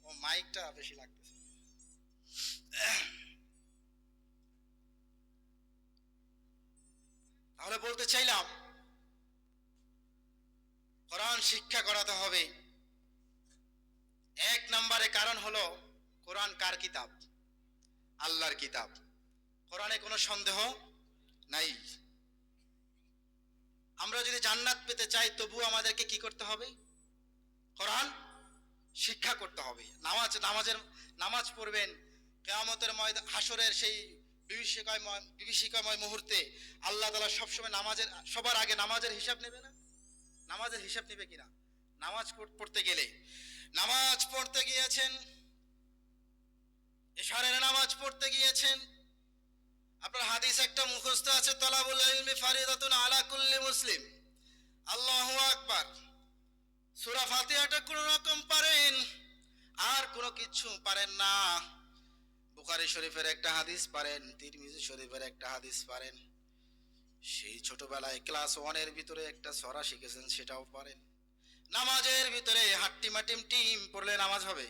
ও মাইকটা বেশি লাগতেছে। তাহলে বলতে চাইলাম, কোরআন শিক্ষা করাতে হবে। এক নম্বরে কারণ হলো, কোরআন কার কিতাব? আল্লাহর কিতাব। কোরআনে কোনো সন্দেহ নাই। আমরা যদি জান্নাত পেতে চাই, তবু আমাদেরকে কি করতে হবে? কোরআন শিক্ষা করতে হবে। নামাজ পড়বেন। কিয়ামতের ময়দান, হাসরের সেই বিভীষিকাময় মুহূর্তে আল্লাহ তাআলা সবসময় সবার আগে নামাজের হিসাব নেবে না? নামাজের হিসাব নেবে কিনা? নামাজ পড়তে গেলে, নামাজ পড়তে গিয়েছেন, এশারের নামাজ পড়তে গিয়েছেন, আপনার হাদিস একটা মুখস্থ আছে, তালাবুল ইলমি ফারিদাতুন আলা কুল্লি মুসলিম। আল্লাহু আকবার। সূরা ফাতিহাটা কোন রকম পারেন, আর কোনো কিছু পারেন না। বুখারী শরীফের একটা হাদিস পারেন, তিরমিজি শরীফের একটা হাদিস পারেন। সেই ছোটবেলায় ক্লাস 1 এর ভিতরে একটা সূরা শিখেছেন, সেটাও পারেন। নামাজের ভিতরে হাট্টিমাটিম টিম পড়লে নামাজ হবে?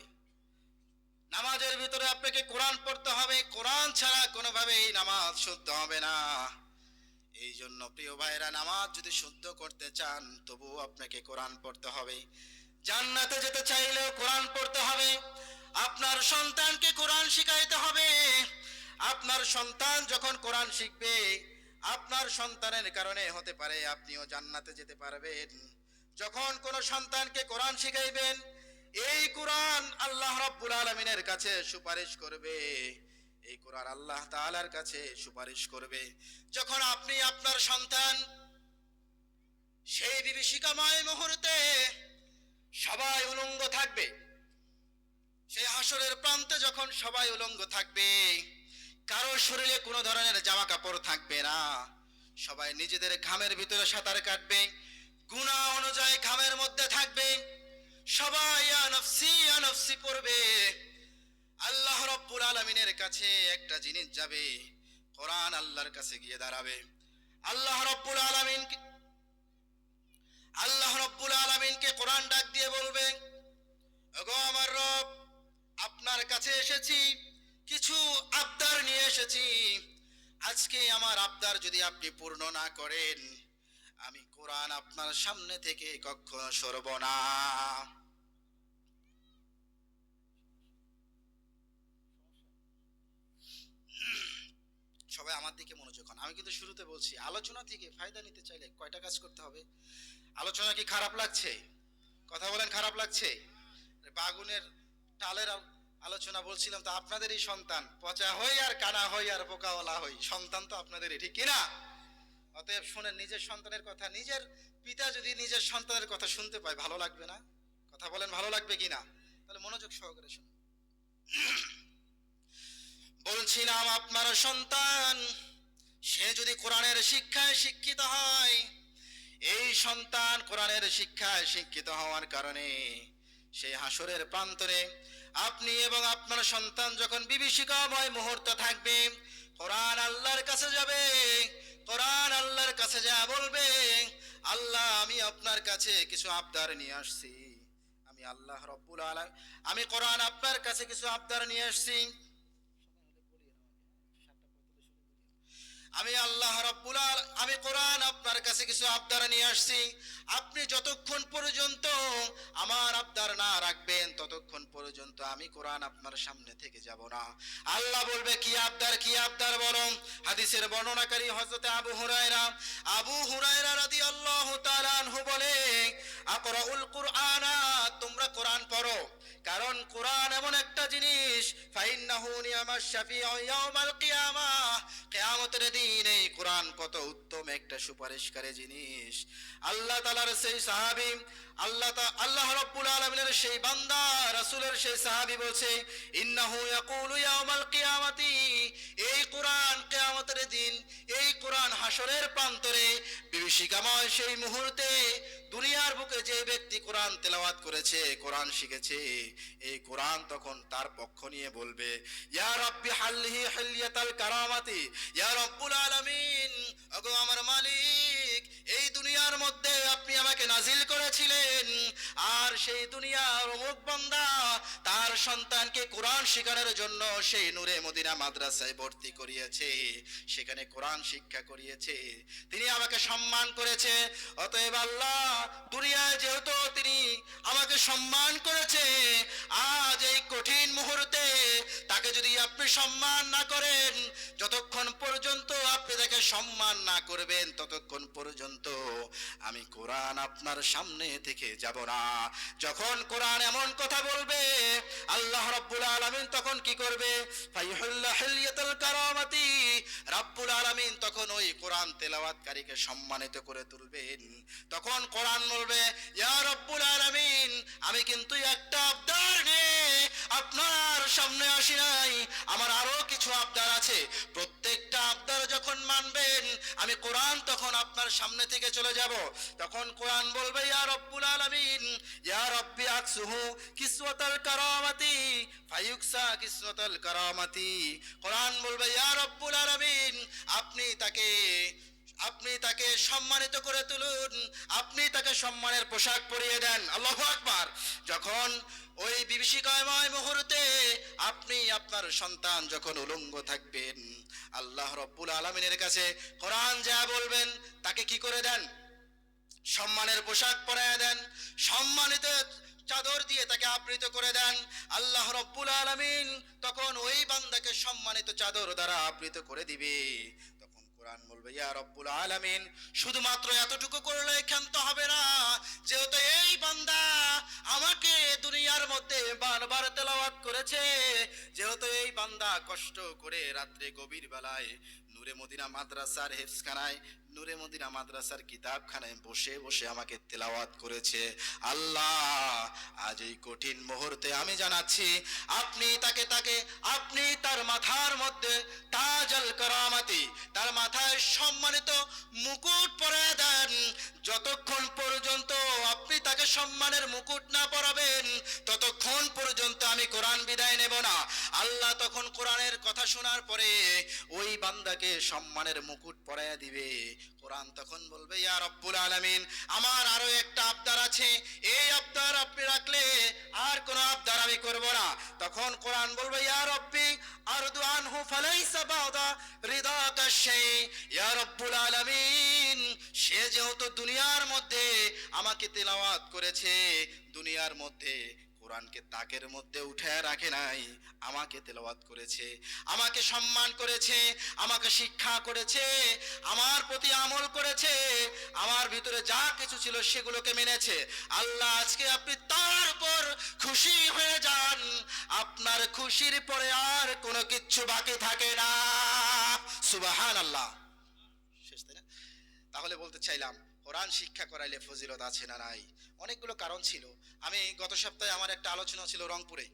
নামাজের ভিতরে আপনাকে কোরআন পড়তে হবে। কোরআন ছাড়া কোনোভাবেই নামাজ শুদ্ধ হবে না। এই জন্য প্রিয় ভাইরা, নামাজ যদি শুদ্ধ করতে চান, তবু আপনাকে কোরআন পড়তে হবে। জান্নাতে যেতে চাইলেও কোরআন পড়তে হবে। আপনার সন্তানকে কোরআন শিখাইতে হবে। আপনার সন্তান যখন কোরআন শিখবে, আপনার সন্তানের কারণে হতে পারে আপনিও জান্নাতে যেতে পারবেন। যখন কোন সন্তানকে কোরআন শিখাইবেন, এই কোরআন আল্লাহ রাব্বুল আলামিনের কাছে সুপারিশ করবে। এই কোরআন আল্লাহ তাআলার কাছে সুপারিশ করবে। যখন আপনি আপনার সন্তান সেই বিভীষিকাময় মুহূর্তে সবাই উলঙ্গ থাকবে, সেই হাসরের প্রান্তে যখন সবাই উলঙ্গ থাকবে, কারো শরীরে কোনো ধরনের জামা কাপড় থাকবে না, সবাই নিজেদের ঘামের ভিতরে সাঁতার কাটবে, গুনাহ অনুযায়ী ঘামের মধ্যে থাকবে, সবাই ইয়া নফসি ইয়া নফসি পড়বে। আল্লাহ রাব্বুল আলামিনের কাছে একটা জিনিস যাবে, কোরআন আল্লাহর কাছে গিয়ে দাঁড়াবে। আল্লাহ রাব্বুল আলামিনকে কোরআন ডাক দিয়ে বলবে, ওগো আমার রব, আপনার কাছে এসেছি, কিছু আবদার নিয়ে এসেছি। আজকে আমার আবদার যদি আপনি পূর্ণ না করেন, আমি কোরআন আপনার সামনে থেকে কখনো সরব না। সবাই আমার দিকে মনোযোগ হন। আমি কিন্তু শুরুতে বলছি, আলোচনা থেকে ফায়দা নিতে চাইলে কয়টা কাজ করতে হবে? আলোচনা কি খারাপ লাগছে? কথা বলেন, খারাপ লাগছে? বাগুনের টালের আলোচনা বলছিলাম, তো আপনাদেরই সন্তান, পচা হই আর কানা হই আর পোকাওয়ালা হই, সন্তান তো আপনাদেরই, ঠিক কিনা? অতএব শুনেন, নিজের সন্তানের কথা, নিজের পিতা যদি নিজের সন্তানের কথা শুনতে পায়, ভালো লাগবে না? কথা বলেন, ভালো লাগবে কিনা? তাহলে মনোযোগ সহকারে শুনুন। বলছিলাম, আপনার সন্তান সে যদি কোরআনের শিক্ষায় শিক্ষিত হয়, এই সন্তান কোরআনের শিক্ষায় শিক্ষিত হওয়ার কারণে সেই হাসরের প্রান্তরে আপনি এবং আপনার সন্তান যখন বিভীষিকাময় মুহূর্ত থাকবে, কোরআন আল্লাহর কাছে যাবে। কোরআন আল্লাহর কাছে যা বলবে, আল্লাহ, আমি আপনার কাছে কিছু আবদার নিয়ে আসছি। আমি আল্লাহ রাব্বুল আলামিন, আমি কোরআন আপনার কাছে কিছু আবদার নিয়ে আসছি। আমি কোরআন আপনার কাছে কিছু আবদার নিয়ে আসছি। আপনি যতক্ষণ পর্যন্ত আমার আবদার না রাখবেন, ততক্ষণ পর্যন্ত আমি কোরআন আপনার সামনে থেকে যাব না। আল্লাহ বলবে, কি আবদার, কি আবদার বলো? হাদিসের বর্ণনাকারী হযরত আবু হুরায়রা রাদিয়াল্লাহু তাআলা আনহু বলে, আকরাউল কুরআনা, তোমরা কোরআন পড়ো। কারণ কোরআন এমন একটা জিনিস, ফাইন্নাহু নি'মাশ শাফিউ ইয়াউমাল কিয়ামাহ, কিয়ামতের দিন এই কোরআন কত উত্তম একটা সুপারিশকারী জিনিস। আল্লাহ তাআলার সেই সাহাবী, আল্লাহ রাব্বুল আলামিনের সেই বান্দা, রাসূলের সেই সাহাবী বলছে, ইন্নাহু ইয়াকুলু ইয়াউমাল কিয়ামাতি, এই কোরআন কিয়ামতের দিন, এই কোরআন হাসরের প্রান্তরে বিভীষিকাময় সেই মুহূর্তে দুনিয়ার বুকে যে ব্যক্তি কোরআন তেলাওয়াত করেছে, কোরআন শিখেছে, এই কোরআন তখন তার পক্ষ নিয়ে বলবে, ইয়া রাব্বি হাল্লিহি হিলিয়াতাল কারামাতি, ইয়া রাব্বুল আলামিন, ওগো আমার মালিক, এই দুনিয়ার মধ্যে আপনি আমাকে নাজিল করেছিলেন, আর সেই দুনিয়ার অমুক বান্দা তার সন্তানকে কোরআন শেখানোর জন্য সেই নূরে মদিনা মাদ্রাসায় ভর্তি করিয়েছে, সেখানে কোরআন শিক্ষা করিয়েছে, তিনি আমাকে সম্মান করেছে। অতএব আল্লাহ, দুনিয়ায় যেহেতু তিনি আমাকে সম্মান করেছে, আজ এই কঠিন মুহূর্তে তাকে যদি আপনি সম্মান না করেন, যতক্ষণ পর্যন্ত আপনি তাকে সম্মান না করবেন, ততক্ষণ পর্যন্ত আমি কোরআন আপনার সামনে থেকে যাব না। যখন কোরআন এমন কথা বলবে, আল্লাহ রাব্বুল আলামিন তখন কি করবে? ফায়ুহিল্লা হিলিয়াতুল কারামাতি, রাব্বুল আলামিন তখন ওই কোরআন তেলাওয়াতকারীকে সম্মানিত করে তুলবেন। তখন কোরআন বলবে, ইয়া রাব্বুল আলামিন, আমি কিন্তু একটা আবদার নিয়ে আপনার সামনে আসি নাই, আমার আরো কিছু আবদার আছে। প্রত্যেকটা আবদার যখন মানবেন, আমি কোরআন তখন আপনার সামনে থেকে চলে যাব। তখন কোরআন বলবে, ইয়া রাব্বুল আলামিন, ইয়া রাব্বি আকসুহু কিসওয়াতাল কারামাতি ফায়ুকসা কিসওয়াতাল কারামাতি। কোরআন বলবে, ইয়া রাব্বুল আলামিন, আপনি তাকে সম্মানিত করে তুলুন, আপনি তাকে সম্মানের পোশাক পরিয়ে দেন। আল্লাহু আকবার। যখন ওই বিভীষিকাময় মুহূর্তে আপনি আপনার সন্তান যখন উলঙ্গ থাকবেন, আল্লাহ রাব্বুল আলামিনের কাছে কোরআন যা বলবেন তাকে কি করে দেন? সম্মানের পোশাক পরায় দেন, সম্মানিত চাদর দিয়ে তাকে আবৃত করে দেন। আল্লাহ রাব্বুল আলামিন তখন ওই বান্দাকে সম্মানিত চাদর দ্বারা আবৃত করে দিবে। তখন কোরআন বলবে, ইয়া রাব্বুল আলামিন, শুধুমাত্র এতটুকু করলে ক্ষান্ত হবে না, যেহেতু এই বান্দা আমাকে দুনিয়ার মধ্যে বারবার তেলাওয়াত করেছে, যেহেতু এই বান্দা কষ্ট করে রাত্রে গভীর বেলায় নূরে মদিনা মাদ্রাসার হেফজখানায়, নূরে মদিনা মাদ্রাসার কিতাবখানায় বসে বসে আমাকে তেলাওয়াত করেছে, আল্লাহ আজ এই কঠিন মুহূর্তে আমি জানাচ্ছি, আপনি তার মাথার মধ্যে তাজাল কারামাতি, তার মাথায় সম্মানিত মুকুট পরিয়ে দেন। যতক্ষণ পর্যন্ত আপনি তাকে সম্মানের মুকুট না পরাবেন, ততক্ষণ পর্যন্ত আমি কোরআন বিদায় নেব না। আল্লাহ তখন কোরআনের কথা শোনার পরে ওই বান্দাকে সম্মানের মুকুট পরাইয়া দিবে। কোরআন তখন বলবে, ইয়া রাব্বুল আলামিন, আমার আরো একটা আবদার আছে, এই আবদার আপনি রাখলে আর কোন আবদার আমি করব না। তখন কোরআন বলবে, ইয়া রাব্বি আরদু আনহু ফালাইসা বাদা রিদাকা শাই, ইয়া রাব্বুল আলামিন, সে যেহেতু দুনিয়ার মধ্যে আমাকে তেলাওয়াত করেছে, দুনিয়ার মধ্যে কোরআনকে তাকের মধ্যে উঠে রাখে নাই, আমাকে তেলাওয়াত করেছে, আমাকে সম্মান করেছে, আমাকে শিক্ষা করেছে, আমার প্রতি আমল করেছে, আমার ভিতরে যা কিছু ছিল সেগুলোকে মেনেছে। আল্লাহ আজকে আপনি তার উপর খুশি হয়ে যান, আপনার খুশির পরে আর কোনো কিচ্ছু বাকি থাকে না। সুবহানাল্লাহ। শেষ, তাই না? তাহলে বলতে চাইলাম, কোরআন শিক্ষা করাইলে ফজিলত আছে না নাই? অনেকগুলো কারণ ছিল। আমি গত সপ্তাহে আমার একটা আলোচনা ছিল রংপুরে,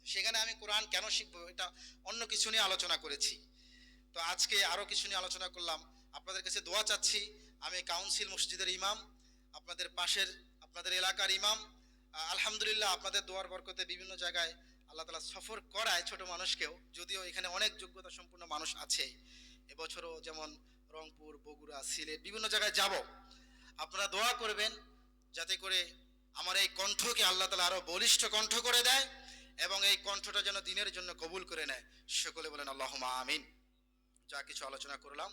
সেখানে আমি কোরআন কেন শিখবো এটা অন্য কিছু নিয়ে আলোচনা করেছি। তো আজকে আরো কিছু নিয়ে আলোচনা করলাম। আপনাদের কাছে দোয়া চাচ্ছি, আমি কাউন্সিল মসজিদের ইমাম, আপনাদের এলাকার ইমাম। আলহামদুলিল্লাহ, আপনাদের দোয়ার বরকতে বিভিন্ন জায়গায় আল্লাহ তাআলা সফর করায় ছোট মানুষকেও, যদিও এখানে অনেক যোগ্যতা সম্পন্ন মানুষ আছে। এবছরও যেমন রংপুর, বগুড়া, সিলেট বিভিন্ন জায়গায় যাব। আপনারা দোয়া করবেন যাতে করে আমার এই কণ্ঠকে আল্লাহ তাআলা আরো বলিষ্ঠ কণ্ঠ করে দেয় এবং এই কণ্ঠটা যেন দিনের জন্য কবুল করে নেয়। সকলে বলেন আল্লাহুম্মা আমিন। যা কিছু আলোচনা করলাম,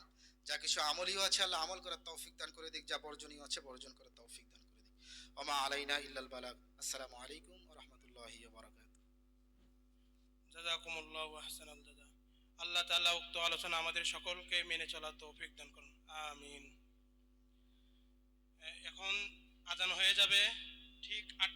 যা কিছু আমলীয় আছে আল্লাহ আমল করার তৌফিক দান করে দিক, যা বর্জনীয় আছে বর্জন করার তৌফিক দান করে দিক। ওমা আলাইনা ইল্লাল বালাগ। আসসালামু আলাইকুম ওয়া রাহমাতুল্লাহি ওয়া বারাকাতুহু। জাযাকুমুল্লাহু আহসানাল জাযা। আল্লাহ তাআলা উক্ত আলোচনা আমাদের সকলকে মেনে চলার তৌফিক দান করুন, আমিন। এখন আজান হয়ে যাবে ঠিক